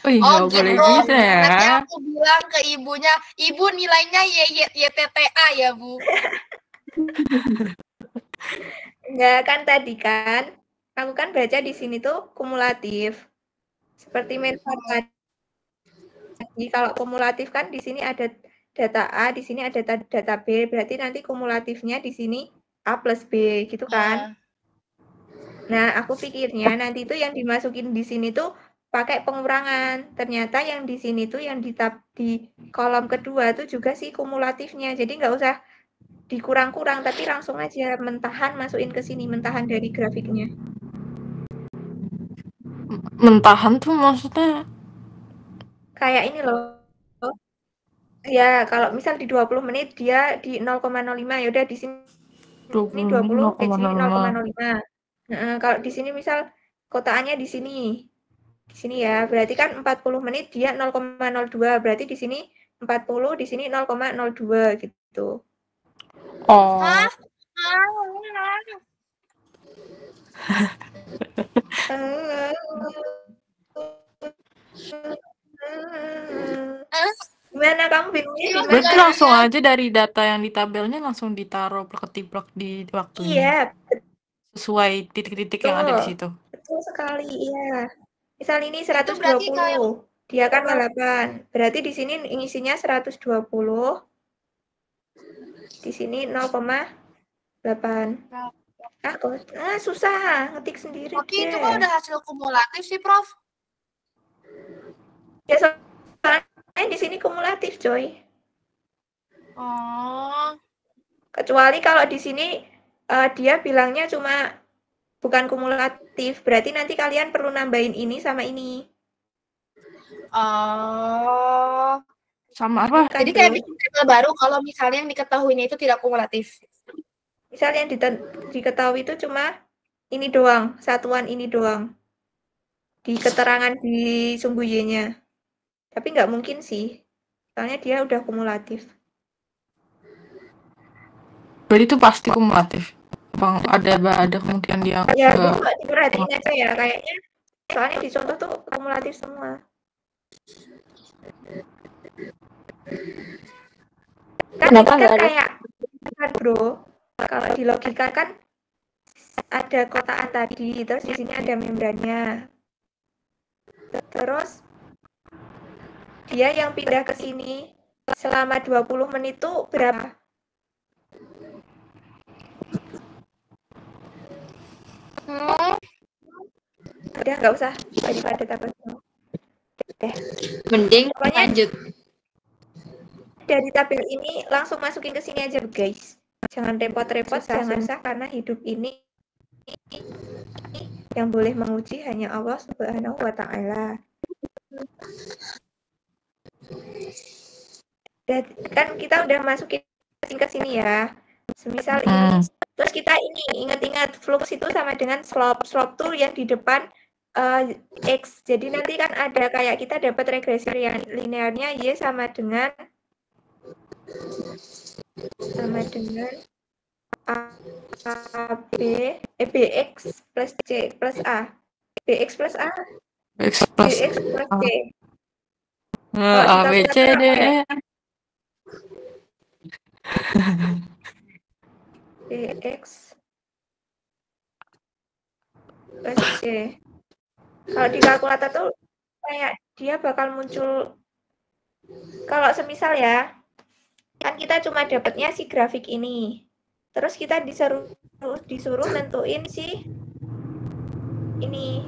Nggak boleh gitu ya. Nanti aku bilang ke ibunya, ibu nilainya YTTA ya Bu. Enggak kan tadi kan, aku kan baca di sini tuh kumulatif. Seperti Menfar tadi, kalau kumulatif kan di sini ada data A, di sini ada data B, berarti nanti kumulatifnya di sini A plus B gitu kan. Nah, aku pikirnya nanti itu yang dimasukin di sini tuh pakai pengurangan. Ternyata yang di sini tuh yang di kolom kedua tuh juga sih kumulatifnya. Jadi nggak usah dikurang-kurang, tapi langsung aja mentahan masukin ke sini, mentahan dari grafiknya. Mentahan tuh maksudnya? Kayak ini loh. Ya, kalau misal di 20 menit dia di 0,05, ya udah di sini 20, di sini 0,05. Nah, kalau di sini misal kotaannya di sini ya, berarti kan 40 menit dia 0,02, berarti di sini 40, di sini 0,02 gitu. Oh. Gimana kamu bingungnya di mana? Berarti langsung aja dari data yang di tabelnya langsung ditaruh plek-ketiplek di waktunya. Iya. Sesuai titik-titik yang ada di situ. Betul sekali, iya. Misal ini 120, dia kan 8. Berarti di sini ngisinya 120. Di sini 0,8. Susah ngetik sendiri. Oke, itu kan udah hasil kumulatif sih, Prof. Ya, soalnya di sini kumulatif, coy. Oh. Kecuali kalau di sini dia bilangnya cuma bukan kumulatif, berarti nanti kalian perlu nambahin ini sama ini. Oh. Sama apa? Jadi kayak bikin tabel baru kalau misalnya yang diketahuinya itu tidak kumulatif. Misal yang diketahui itu cuma ini doang, satuan ini doang. Di keterangan di sumbu Y-nya. Tapi nggak mungkin sih. Soalnya dia udah kumulatif. Berarti itu pasti kumulatif. Bang, ada kemungkinan dia ya coba diperhatiin aja ya kayaknya. Soalnya di contoh tuh kumulatif semua. Kan kayak kan bro, kalau di logika kan ada kotaan tadi, terus di sini ada membrannya. Terus dia yang pindah ke sini selama 20 menit itu berapa? Udah nggak usah daripada takut. Mending Pokoknya lanjut. dari tabel ini langsung masukin ke sini aja guys. Jangan repot-repot, jangan susah karena hidup ini yang boleh menguji hanya Allah Subhanahu wa Ta'ala. Dan kan kita udah masukin ke sini ya. Semisal ini, terus kita ini ingat-ingat flux itu sama dengan slope. Slope tuh yang di depan X. Jadi nanti kan ada kayak kita dapat regresi yang linearnya Y sama dengan BX plus C plus A. BX plus A. X plus BX plus C. A, B, C, D, E. BX plus C. Kalau di kalkulator tuh kayak dia bakal muncul, kalau semisal ya, kan kita cuma dapatnya si grafik ini. Terus kita disuruh nentuin si ini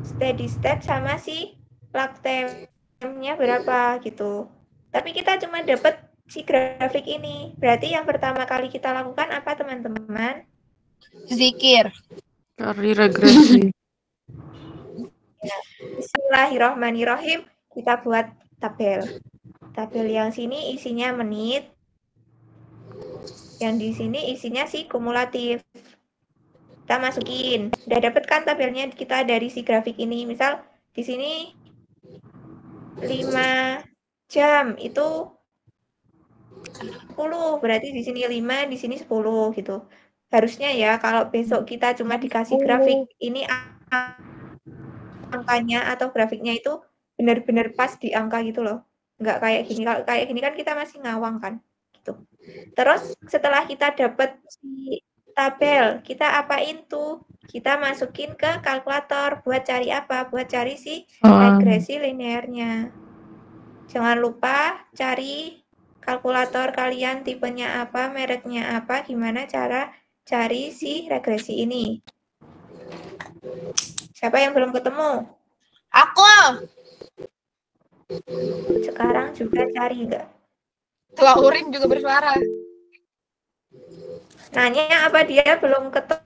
steady state sama si plug time-nya berapa gitu. Tapi kita cuma dapat si grafik ini. Berarti yang pertama kali kita lakukan apa teman-teman? Zikir. Cari regresi. Bismillahirrahmanirrahim. Kita buat tabel. Tabel yang sini isinya menit. Yang di sini isinya si kumulatif. Kita masukin. Udah dapet kan tabelnya kita dari si grafik ini. Misal di sini 5 jam itu 10. Berarti di sini 5, di sini 10 gitu. Harusnya ya kalau besok kita cuma dikasih grafik ini angkanya atau grafiknya itu benar-benar pas di angka gitu loh. Nggak kayak gini. Kalau kayak gini kan kita masih ngawang kan. Gitu. Terus setelah kita dapat si tabel, kita apain tuh? Kita masukin ke kalkulator buat cari apa? Buat cari si regresi linearnya. Jangan lupa cari kalkulator kalian tipenya apa, mereknya apa, gimana cara cari si regresi ini. Siapa yang belum ketemu? Aku. Sekarang juga cari nggak? Laurin juga bersuara. Nanya apa dia belum ketemu?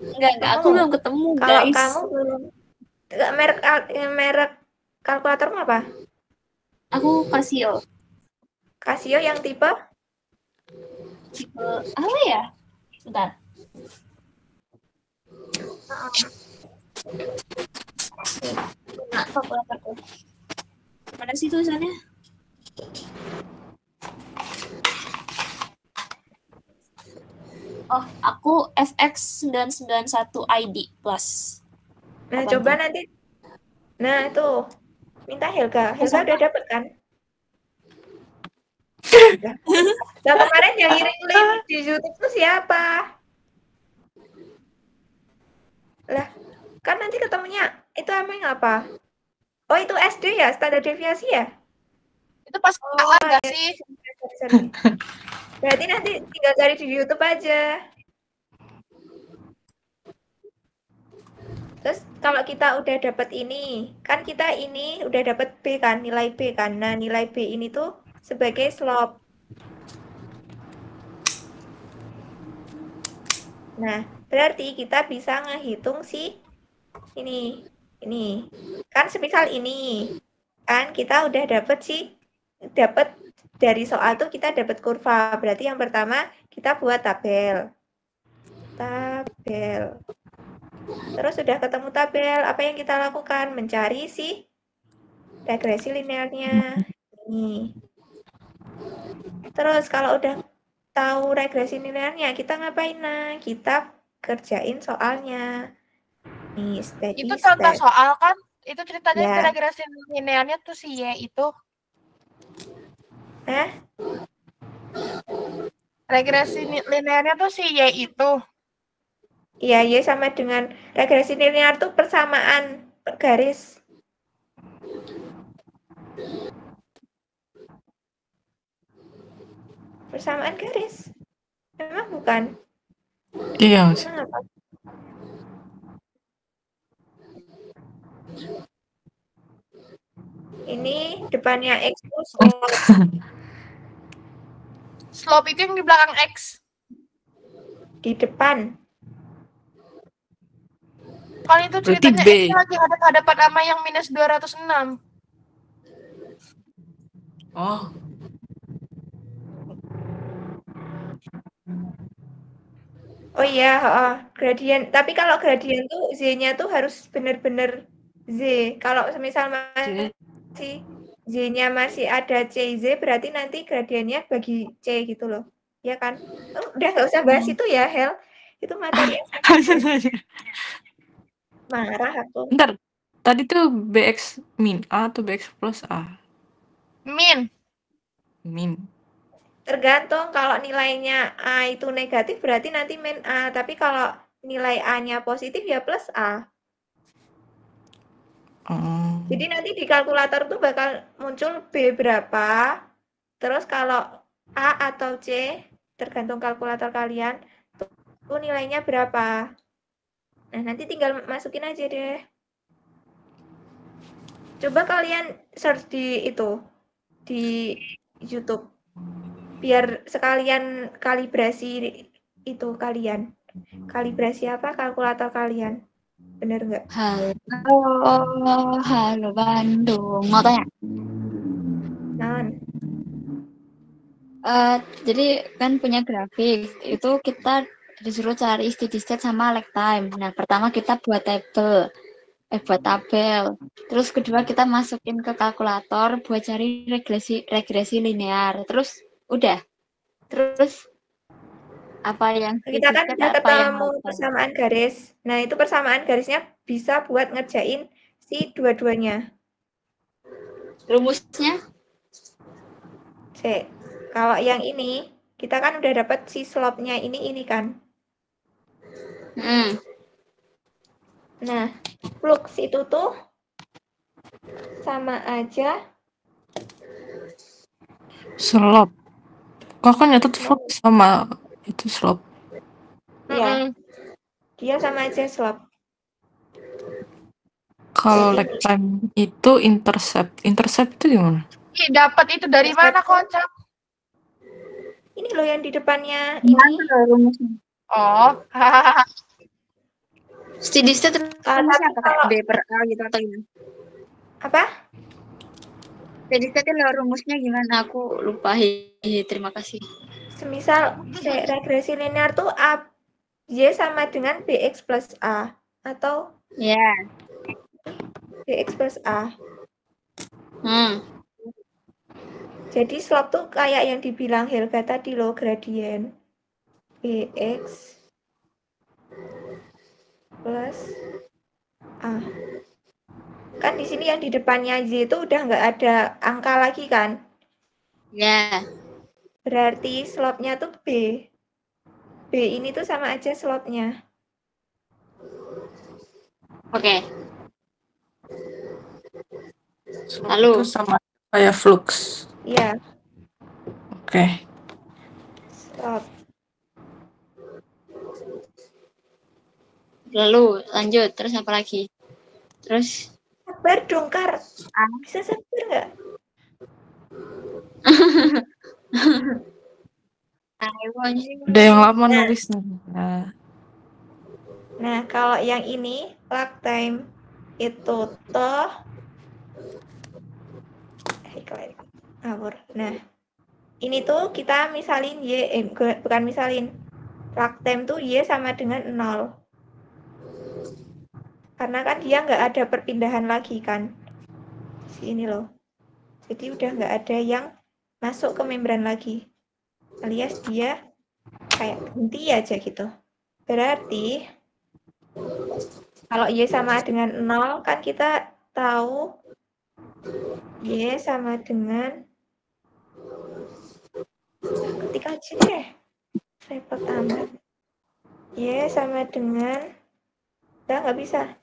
Enggak, aku belum ketemu, Kalau guys. kamu belum, merek kalkulatormu apa? Aku Casio. Casio yang tipe? Tipe apa ya? Bentar. Nah, kalkulatorku. Mana sih tulisannya? Oh, aku FX991 ID Plus. Nah, Apa coba itu? nanti. Nah, tuh. Minta Helga. Helga udah dapet kan? Nah, kemarin yang ngirim link di YouTube tuh siapa? Lah, kan nanti ketemunya itu namanya apa? Oh, itu SD ya? Standar deviasi ya? Itu pas Oh, enggak ya. sih? Sorry. Berarti nanti tinggal cari di YouTube aja. Terus kalau kita udah dapat ini, kan kita ini udah dapat B kan, nilai B kan. Nah, nilai B ini tuh sebagai slope. Nah, berarti kita bisa ngehitung si ini. Kan semisal ini. Kan kita udah dapat dari soal tuh kita dapat kurva. Berarti yang pertama kita buat tabel. Terus sudah ketemu tabel, apa yang kita lakukan? Mencari si regresi linearnya. Ini. Terus kalau udah tahu regresi linearnya, kita ngapain? Nah, kita kerjain soalnya. Nih, steady Itu contoh state. soal kan? Itu ceritanya Ya. regresi linearnya tuh si Y itu. Regresi linearnya tuh si Y itu. Iya, Y sama dengan regresi linear tuh persamaan garis. Persamaan garis. Memang bukan? Iya. Memang apa? Ini depannya X plus slope. Slope itu yang di belakang X. Di depan. Kalau itu Berarti ceritanya B. X lagi hadap-hadapan sama yang minus 206. Oh. Oh iya, gradien. Tapi kalau gradien tuh Z-nya tuh harus benar-benar Z. Kalau semisal masih Z-nya masih ada CZ, berarti nanti gradiennya bagi C gitu loh. Ya kan? Udah nggak usah bahas itu ya, Hel. Itu materi yang marah aku. Bentar, tadi tuh BX min A atau BX plus A? Min. Min. Tergantung, kalau nilainya A itu negatif berarti nanti min A. Tapi kalau nilai A-nya positif ya plus A. Jadi nanti di kalkulator tuh bakal muncul B berapa. Terus kalau A atau C, tergantung kalkulator kalian, tuh nilainya berapa. Nah, nanti tinggal masukin aja deh. Coba kalian search di itu, di YouTube. Biar sekalian kalibrasi itu kalian. Kalibrasi apa kalkulator kalian? Bener nggak? Halo Bandung. Mau tanya? Jadi kan punya grafik, itu kita disuruh cari steady state sama lag time. Nah, pertama kita buat tabel. Terus kedua kita masukin ke kalkulator buat cari regresi linear. Terus udah. Terus apa yang kita kan steady udah state, apa yang ketemu lag time? persamaan garis. Nah, itu persamaan garisnya bisa buat ngerjain si dua-duanya. Rumusnya? Kalau yang ini, kita kan udah dapat si slope-nya ini kan. Nah, flux itu tuh sama aja. Slope. Kok kan nyatet flux sama itu slope? Iya. Dia sama aja slope. Kalau lag time itu intercept. Intercept itu gimana? Dapat itu dari mana, Kocak? Ini loh yang di depannya ini. Oh. Steady state rumusnya apa? Kayak B per A gitu atau gimana? Apa? Steady state rumusnya gimana? Aku lupa. Terima kasih. Semisal regresi linear tuh A Y sama dengan BX plus A. Atau BX plus A. Jadi slope tuh kayak yang dibilang Helga tadi loh, gradien. BX plus A. Kan di sini yang di depannya Y itu udah nggak ada angka lagi kan? Berarti slope-nya tuh B. B ini tuh sama aja slope-nya. Oke. Lalu itu sama kayak flux. Iya. Oke. Slope. Lalu lanjut, terus apa lagi? Terus sabar dong, Kar. Bisa sabar nggak? Ada yang lama nulisnya. Nah, kalau yang ini lag time itu toh ngawur. Nah, ini tuh kita misalin Y, bukan misalin. Lag time tuh Y sama dengan 0. Karena kan dia nggak ada perpindahan lagi kan. Sini loh. Jadi udah nggak ada yang masuk ke membran lagi. Alias dia kayak berhenti aja gitu. Berarti kalau Y sama dengan 0 kan kita tahu Y sama dengan ketik aja deh. Repot amat. Y sama dengan... nggak bisa.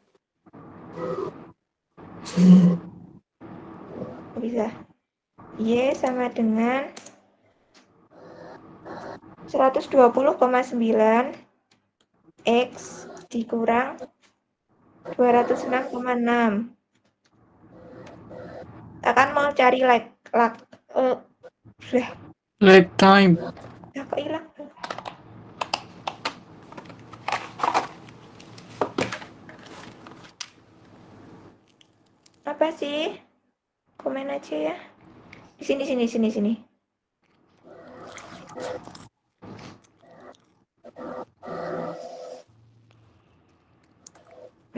Nggak bisa. Y sama dengan 120,9 X dikurang 206,6. Akan mau cari lag time. Ya kok hilang? Apa sih? Komen aja ya. Di sini.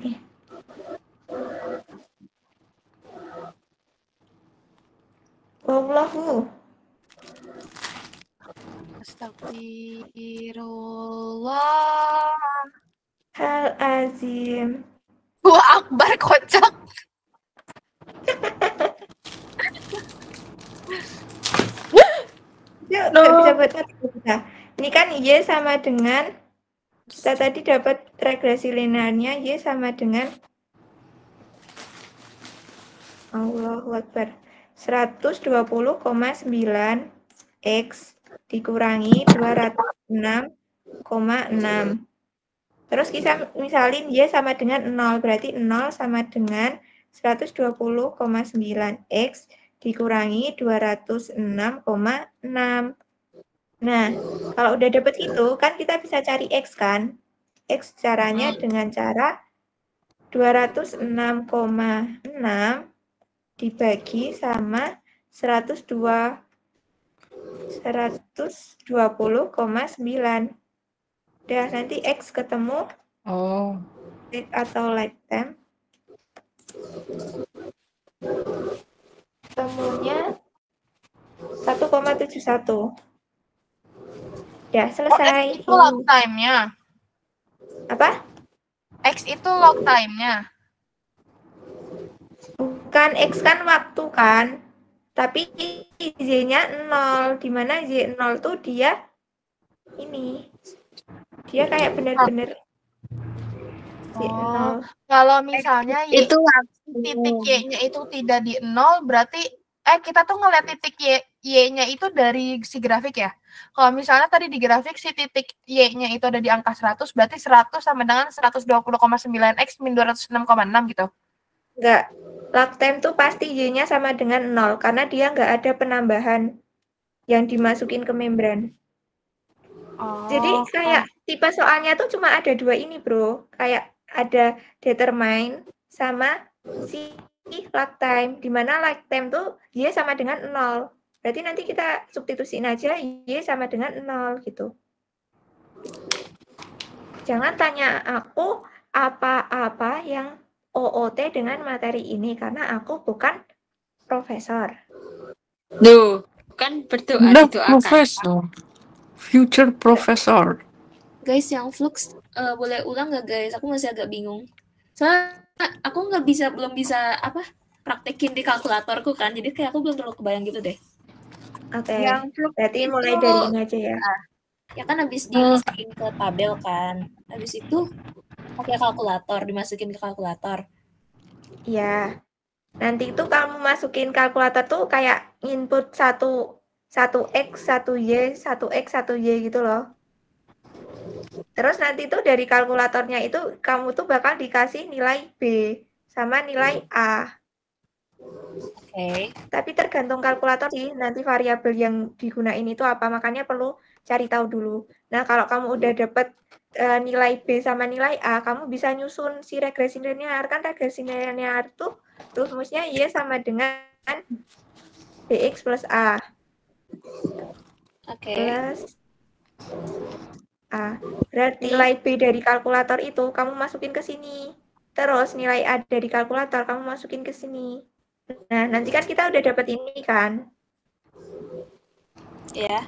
Nih. Wallahu. Astagfirullah. Hal azim. Wah, akbar kocak. Ya, nggak bisa buat kita. Ini kan Y sama dengan, kita tadi dapat regresi linearnya Y sama dengan Allahu Akbar 120,9 X dikurangi 206,6. Terus kita misalin Y sama dengan 0, berarti 0 sama dengan 120,9 X dikurangi 206,6. Nah, kalau udah dapet itu, kan kita bisa cari X kan? X caranya dengan cara 206,6 dibagi sama 120,9. Udah, nanti X ketemu. Oh. Atau lifetime. Ketemunya 1,71. Ya, selesai. X itu log time-nya. Apa? X itu log time-nya. Bukan, X kan waktu kan. Tapi Z-nya 0. Dimana Z0 tuh dia ini. Dia kayak bener-bener Oh, kalau misalnya Itu titik Y-nya itu tidak di 0, berarti kita tuh ngeliat titik Y-nya itu dari si grafik ya. Kalau misalnya tadi di grafik si titik Y-nya itu ada di angka 100, berarti 100 sama dengan 120,9 X min 206,6 gitu. Enggak. Log time tuh pasti Y-nya sama dengan 0, karena dia nggak ada penambahan yang dimasukin ke membran. Jadi kayak tipe soalnya tuh cuma ada dua ini, bro. Kayak ada determine sama si log time. Dimana log time tuh Y sama dengan 0. Berarti nanti kita substitusiin aja Y sama dengan 0 gitu. Jangan tanya aku apa-apa yang OOT dengan materi ini, karena aku bukan profesor. Duh, kan berdoa didoakan. Profesor. Future professor. Guys, yang flux boleh ulang nggak guys? Aku masih agak bingung. Soalnya aku belum bisa praktekin di kalkulatorku kan. Jadi kayak aku belum terlalu kebayang gitu deh. Oke. Yang flux Berarti itu, mulai dari ini aja ya. Ya kan habis dimasukin ke tabel kan. Habis itu pakai kalkulator, dimasukin ke kalkulator. Iya. Nanti itu kamu masukin kalkulator tuh kayak input 1 X, 1 Y, 1 X, 1 Y gitu loh. Terus nanti tuh dari kalkulatornya itu kamu tuh bakal dikasih nilai B sama nilai A. Oke. Tapi tergantung kalkulator sih, nanti variabel yang digunain itu apa, makanya perlu cari tahu dulu. Nah, kalau kamu udah dapet nilai B sama nilai A, kamu bisa nyusun si regresi linear. Kan regresi linear tuh rumusnya Y sama dengan BX plus A. Oke. Plus A. Berarti nilai B dari kalkulator itu kamu masukin ke sini. Terus nilai A dari kalkulator kamu masukin ke sini. Nah, nanti kan kita udah dapat ini kan. Ya.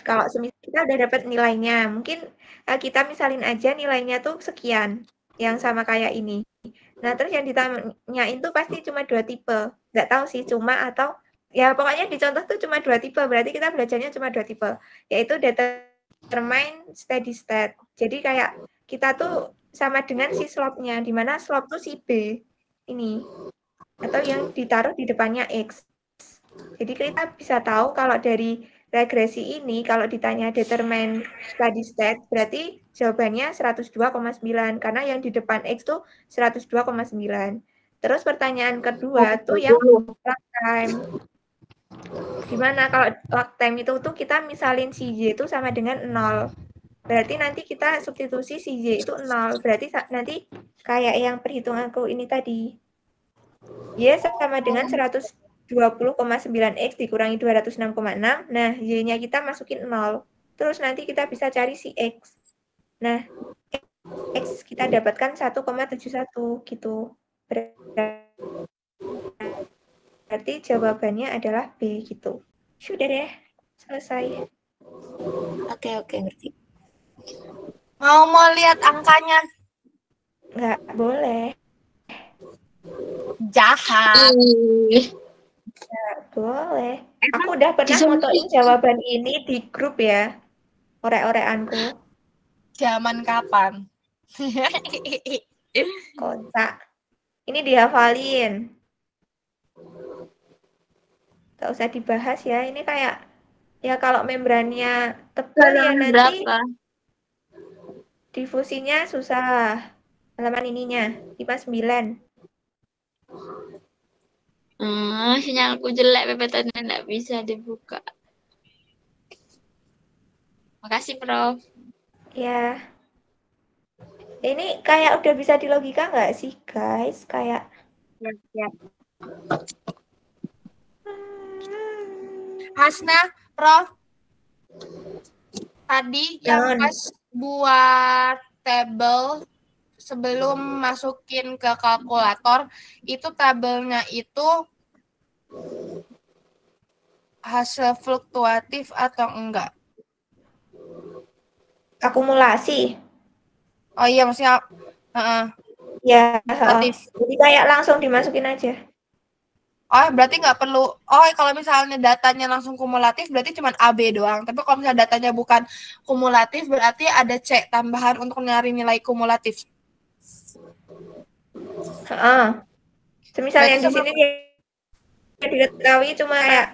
Kalau semisal kita udah dapat nilainya, mungkin kita misalin aja nilainya tuh sekian, yang sama kayak ini. Nah, terus yang ditanyain tuh pasti cuma 2 tipe. Nggak tahu sih cuma atau Ya pokoknya di contoh tuh cuma 2 tipe, berarti kita belajarnya cuma 2 tipe, yaitu determine steady state. Jadi kayak kita tuh sama dengan si slope-nya, di mana slope tuh si B ini, atau yang ditaruh di depannya X. Jadi kita bisa tahu kalau dari regresi ini, kalau ditanya determine steady state, berarti jawabannya 102,9, karena yang di depan X tuh 102,9. Terus pertanyaan kedua tuh yang log time. Gimana kalau log time itu tuh kita misalin si Y itu sama dengan 0. Berarti nanti kita substitusi si Y itu 0. Berarti nanti kayak yang perhitunganku ini tadi. Y sama dengan 120,9X dikurangi 206,6. Nah, Y-nya kita masukin 0. Terus nanti kita bisa cari si X. Nah, X kita dapatkan 1,71 gitu. Berarti jawabannya adalah B gitu. Sudah deh, selesai. Oke, ngerti. Mau lihat angkanya? Nggak boleh. Jahat. Nggak boleh. Aku udah pernah motoin jawaban ini di grup ya. Orek-orekanku. Zaman kapan? Kocak. Ini dihafalin. Gak usah dibahas ya. Ini kayak, ya kalau membrannya tebal ya nanti difusinya susah. Halaman ininya, 59. Sinyalku jelek, PPT-nya nggak bisa dibuka. Makasih, Prof. Ya. Ini kayak udah bisa dilogika nggak sih, guys? Kayak... Ya. Hasna, Prof. Tadi yang pas buat table sebelum masukin ke kalkulator, itu tabelnya itu hasil fluktuatif atau enggak? Akumulasi. Oh iya, maksudnya ya, fluktuatif. Jadi kayak langsung dimasukin aja. Oh, berarti nggak perlu. Oh, kalau misalnya datanya langsung kumulatif, berarti cuma AB doang. Tapi kalau misalnya datanya bukan kumulatif, berarti ada C tambahan untuk nyari nilai kumulatif. Semisal yang di sini dia diketahui cuma kayak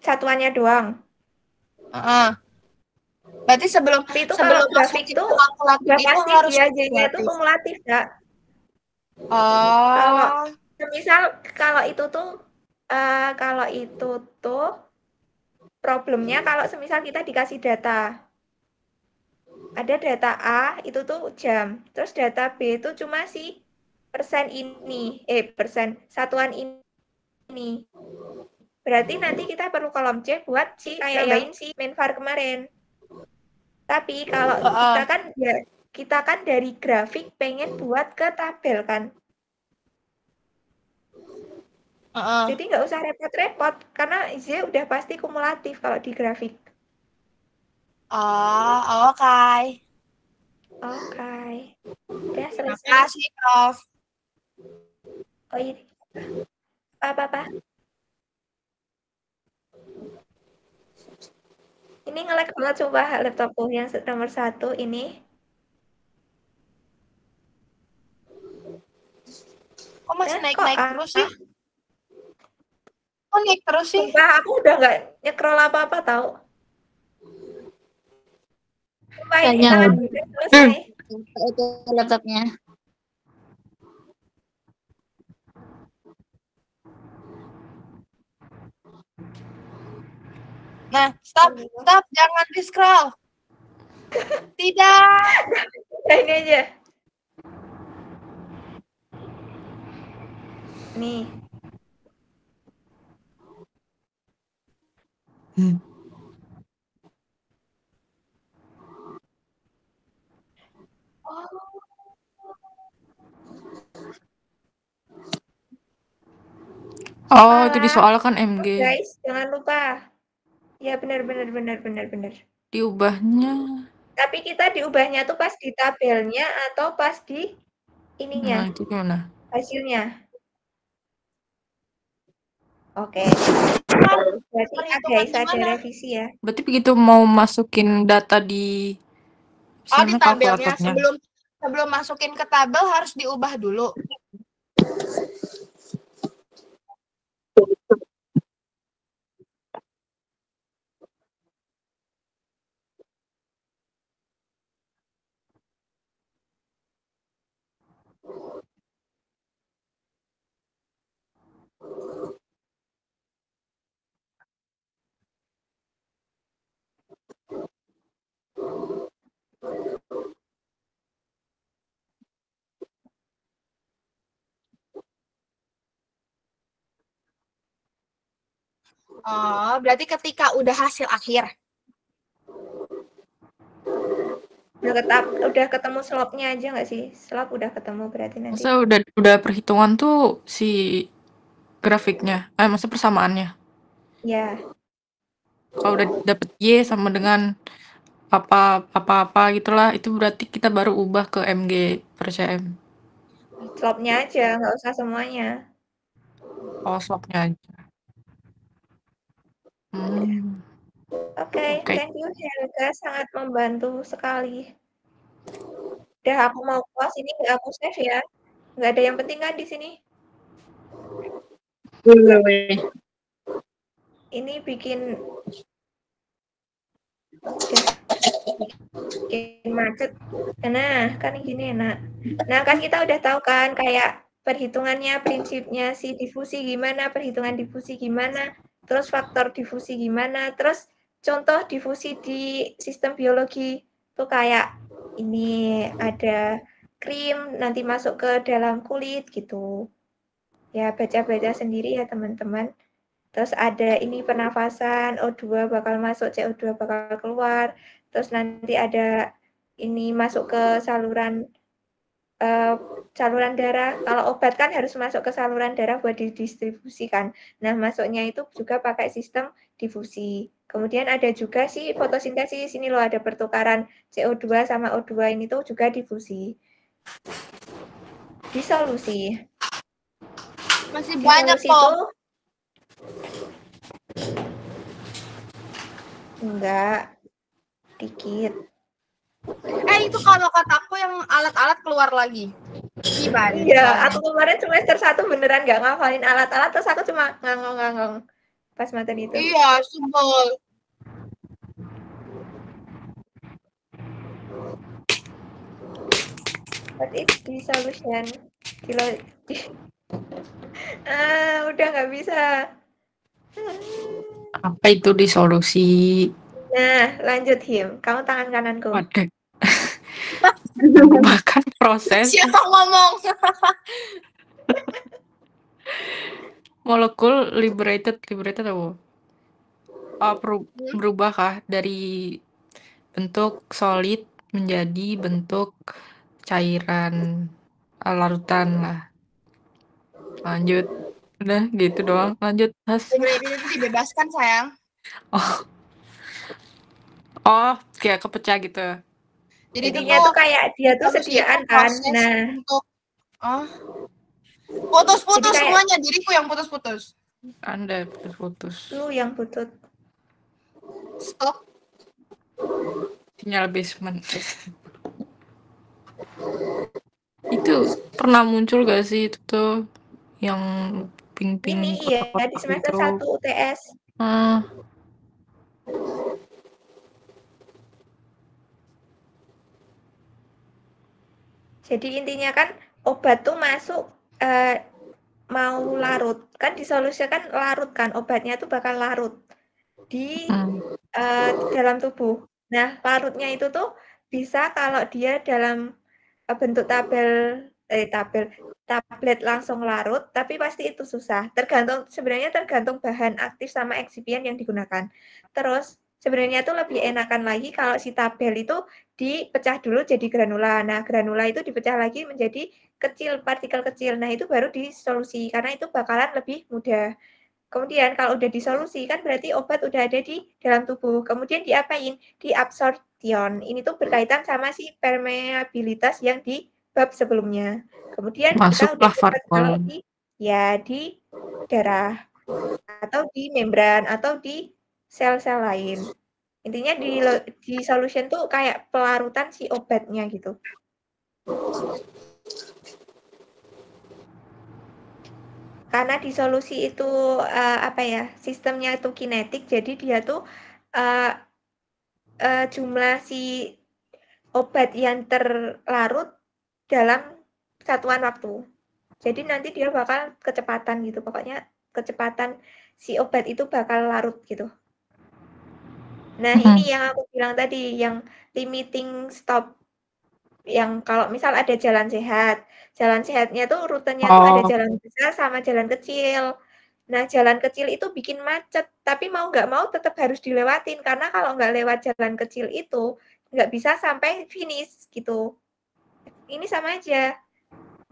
satuannya doang. Berarti sebelum grafik itu udah pasti dia Y-nya itu kumulatif, Kak. Oh. Semisal kalau itu tuh problemnya kalau semisal kita dikasih data. Ada data A itu tuh jam, terus data B itu cuma si persen ini, satuan ini. Berarti nanti kita perlu kolom C buat nambahin si menvar kemarin. Tapi kalau kita kan dari grafik pengen buat ke tabel kan. Jadi nggak usah repot-repot karena Z udah pasti kumulatif kalau di grafik. Oh, oke. Udah selesai. Terima kasih, Prof. Oh iya. Apa? Ini nge-lag banget coba laptopku yang nomor 1 ini. Kok masih naik-naik terus sih? Kok naik terus sih? Sumpah, aku udah nggak nyekrol apa-apa tau. Sumpah, ini udah selesai. Itu laptopnya. Nah, stop, jangan di-scroll. Tidak. Nah, ini aja. Nih. Oh, itu disoalkan MG. Guys, jangan lupa. Ya benar. Diubahnya. Tapi kita diubahnya tuh pas di tabelnya atau pas di ininya. Nah, itu gimana? Hasilnya. Oke. Berarti Perhitungan guys ada gimana? revisi ya. Berarti begitu mau masukin data di Oh, di sana tabelnya kalkulatornya. sebelum masukin ke tabel harus diubah dulu. Oh, berarti ketika udah hasil akhir. Udah ketemu slopnya aja nggak sih? Slop udah ketemu berarti nanti. Masa udah perhitungan tuh si grafiknya, masa persamaannya. Ya. Kalau udah dapet Y sama dengan apa gitulah, itu berarti kita baru ubah ke MG per cm. Slopnya aja, nggak usah semuanya. Oh, slopnya aja. Oke, thank you Helga, sangat membantu sekali. Udah aku mau kelas ini nggak aku save ya. Nggak ada yang penting kan di sini. Ini bikin macet. Nah, kan gini enak. Nah, kan kita udah tahu kan kayak perhitungannya, prinsipnya si difusi gimana, perhitungan difusi gimana, terus faktor difusi gimana, terus contoh difusi di sistem biologi tuh kayak ini ada krim nanti masuk ke dalam kulit gitu. Ya, baca-baca sendiri ya teman-teman. Terus ada ini pernafasan, O2 bakal masuk, CO2 bakal keluar. Terus nanti ada ini masuk ke saluran darah. Kalau obat kan harus masuk ke saluran darah buat didistribusikan. Nah, masuknya itu juga pakai sistem difusi. Kemudian ada juga sih fotosintesis. Ini loh ada pertukaran CO2 sama O2 ini tuh juga difusi. Disolusi. Masih banyak Disolusi kok. itu enggak dikit. Itu kalau kataku yang alat-alat keluar lagi. Iya, aku kemarin semester 1 beneran nggak ngafalin alat-alat, terus aku cuma ngangong-ngangong pas materi itu. Iya, sebel. What is the solution? Udah nggak bisa. Apa itu disolusi? Nah, lanjut Him. Kamu tangan kananku. Waduh. Bahkan proses Siapa ngomong? molekul liberated apa? Berubah kah dari bentuk solid menjadi bentuk cairan larutan lah. Lanjut. Udah gitu doang. Lanjut, Mas. Liberated itu dibebaskan, sayang. Oh, kayak kepecah gitu. Jadi intinya tuh kayak dia tuh sediaan kan. Nah, untuk putus-putus kayak, semuanya, diriku yang putus-putus. Anda putus-putus. Lu yang putus. Stop. Sinyal basement. Itu pernah muncul gak sih itu tuh yang pink-pink ini iya di semester 1 UTS. Jadi intinya kan obat tuh masuk mau larut, kan disolusikan larut kan, obatnya tuh bakal larut di dalam tubuh. Nah, larutnya itu tuh bisa kalau dia dalam bentuk tablet langsung larut, tapi pasti itu susah. Sebenarnya tergantung bahan aktif sama eksipien yang digunakan. Terus sebenarnya tuh lebih enakan lagi kalau si tabel itu dipecah dulu jadi granula. Nah, granula itu dipecah lagi menjadi partikel kecil. Nah, itu baru disolusi karena itu bakalan lebih mudah. Kemudian kalau udah disolusi kan berarti obat udah ada di dalam tubuh. Kemudian diapain? Diabsorption. Ini tuh berkaitan sama si permeabilitas yang di bab sebelumnya. Kemudian masuklah kita udah dapat kalau varkol. di darah. atau di membran atau di sel-sel lain. Intinya di solution tuh kayak pelarutan si obatnya gitu. Karena di solusi itu sistemnya itu kinetik, jadi dia tuh jumlah si obat yang terlarut dalam satuan waktu. Jadi nanti dia bakal kecepatan gitu, pokoknya kecepatan si obat itu bakal larut gitu. Nah, ini yang aku bilang tadi, yang limiting stop. Yang kalau misal ada jalan sehatnya tuh rutenya tuh ada jalan besar sama jalan kecil. Nah, jalan kecil itu bikin macet, tapi mau nggak mau tetap harus dilewatin, karena kalau nggak lewat jalan kecil itu, nggak bisa sampai finish gitu. Ini sama aja.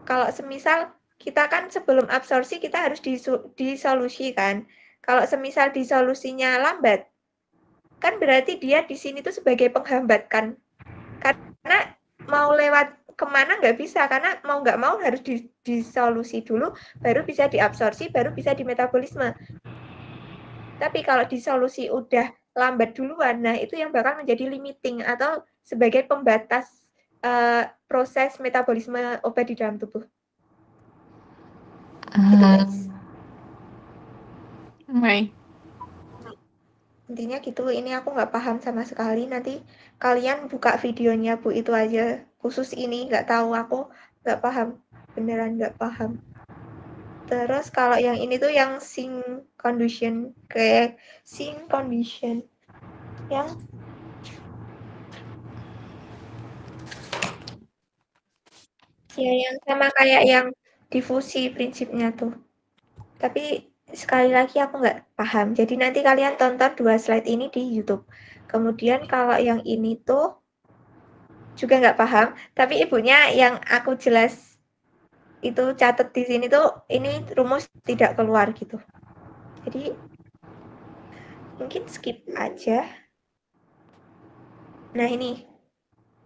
Kalau semisal kita kan sebelum absorpsi kita harus disolusi kan. Kalau semisal disolusinya lambat, kan berarti dia di sini tuh sebagai penghambat kan. Karena mau lewat kemana nggak bisa, karena mau nggak mau harus disolusi dulu, baru bisa diabsorpsi, baru bisa dimetabolisme. Tapi kalau disolusi udah lambat duluan, nah itu yang bakal menjadi limiting atau sebagai pembatas proses metabolisme obat di dalam tubuh. Gitu guys. Baik. Intinya gitu, ini aku nggak paham sama sekali. Nanti kalian buka videonya Bu itu aja, khusus ini nggak tahu, aku nggak paham, beneran nggak paham. Terus kalau yang ini tuh yang sync condition, kayak sync condition yang ya yang sama kayak yang difusi prinsipnya tuh. Tapi sekali lagi aku nggak paham. Jadi nanti kalian tonton 2 slide ini di YouTube. Kemudian kalau yang ini tuh juga nggak paham, tapi ibunya yang aku jelas itu catat di sini tuh ini rumus tidak keluar gitu. Jadi mungkin skip aja. Nah ini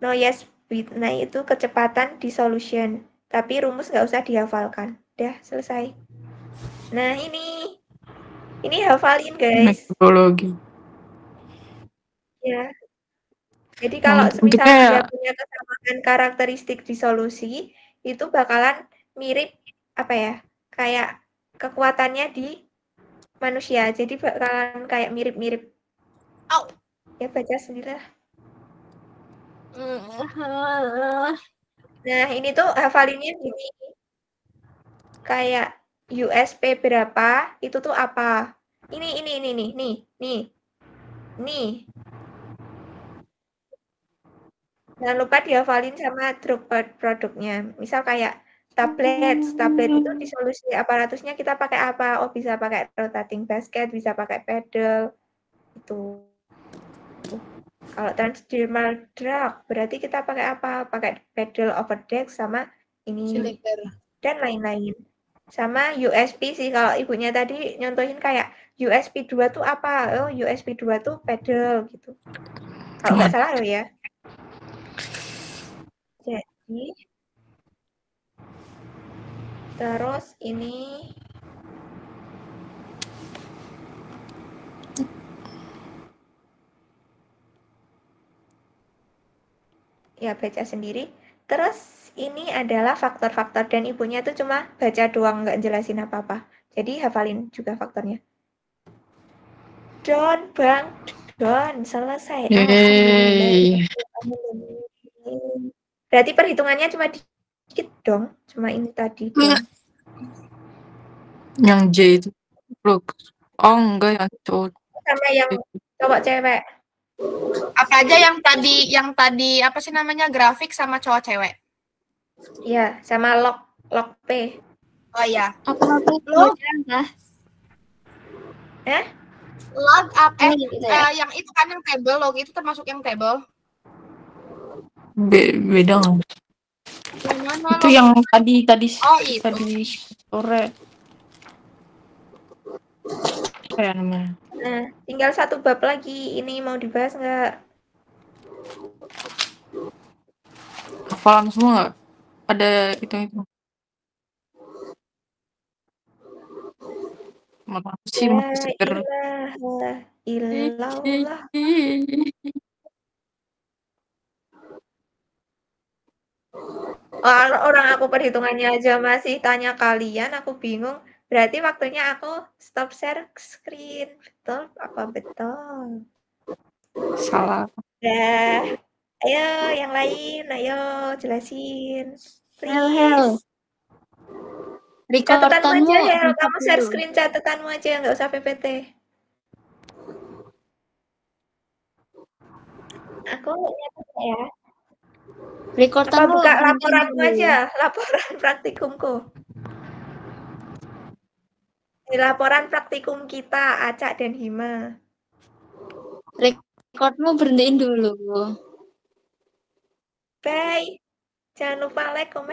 noise speed, nah itu kecepatan dissolution, tapi rumus nggak usah dihafalkan. Udah selesai. Nah ini hafalin guys. Metodologi. Ya. Jadi kalau misalnya dia punya kesamaan karakteristik disolusi, itu bakalan mirip kayak kekuatannya di manusia. Jadi bakalan kayak mirip-mirip. Ya baca sendiri lah. Nah ini tuh hafalinnya gini. Kayak USP berapa, itu tuh apa. Ini. Jangan lupa dihafalin sama drug produknya. Misal kayak tablet itu disolusi aparatusnya kita pakai apa? Oh bisa pakai rotating basket, bisa pakai pedal. Itu. Kalau transdermal drug berarti kita pakai apa? Pakai pedal overdeck sama ini dan lain-lain. Sama USP sih, kalau ibunya tadi nyontohin kayak USP 2 tuh apa? Oh USP 2 tuh pedal gitu. Kalau nggak salah loh ya. Jadi terus ini ya baca sendiri. Terus ini adalah faktor-faktor dan ibunya tuh cuma baca doang, nggak jelasin apa-apa. Jadi hafalin juga faktornya. Don, Bang. Don, selesai. Alhamdulillah. Berarti perhitungannya cuma dikit dong. Cuma ini tadi dong. Yang J itu flux. Oh enggak, yang cowok. Sama yang cowok cewek. Apa aja yang tadi apa sih namanya, grafik sama cowok cewek? Iya, sama log P. Oh iya. Apa Log lah? log up gitu ya? yang itu kan yang table, log itu termasuk yang table. Beda nggak? Itu log? yang tadi Oh, itu. tadi sore. Kayak namanya. Nah, tinggal satu bab lagi. Ini mau dibahas nggak? Hafalan semua nggak? Ada itu. Malah sih La masker. ilaha illallah. Orang aku perhitungannya aja masih tanya kalian, aku bingung. Berarti waktunya aku stop share screen. Betul apa betul? Salah. Dah. Ayo yang lain, ayo jelasin. Hel. Please. Catatanmu Rekordanmu aja, Hel. di-tap Kamu share dulu. screen catatanmu aja, nggak usah PPT. Aku nyatet ya. Apa Rekordanmu buka berhentiin laporanmu dulu. aja, laporan praktikumku. Di laporan praktikum kita, Acak dan Hima. Rekordanmu berhentiin dulu. Bye. Jangan lupa like, komen.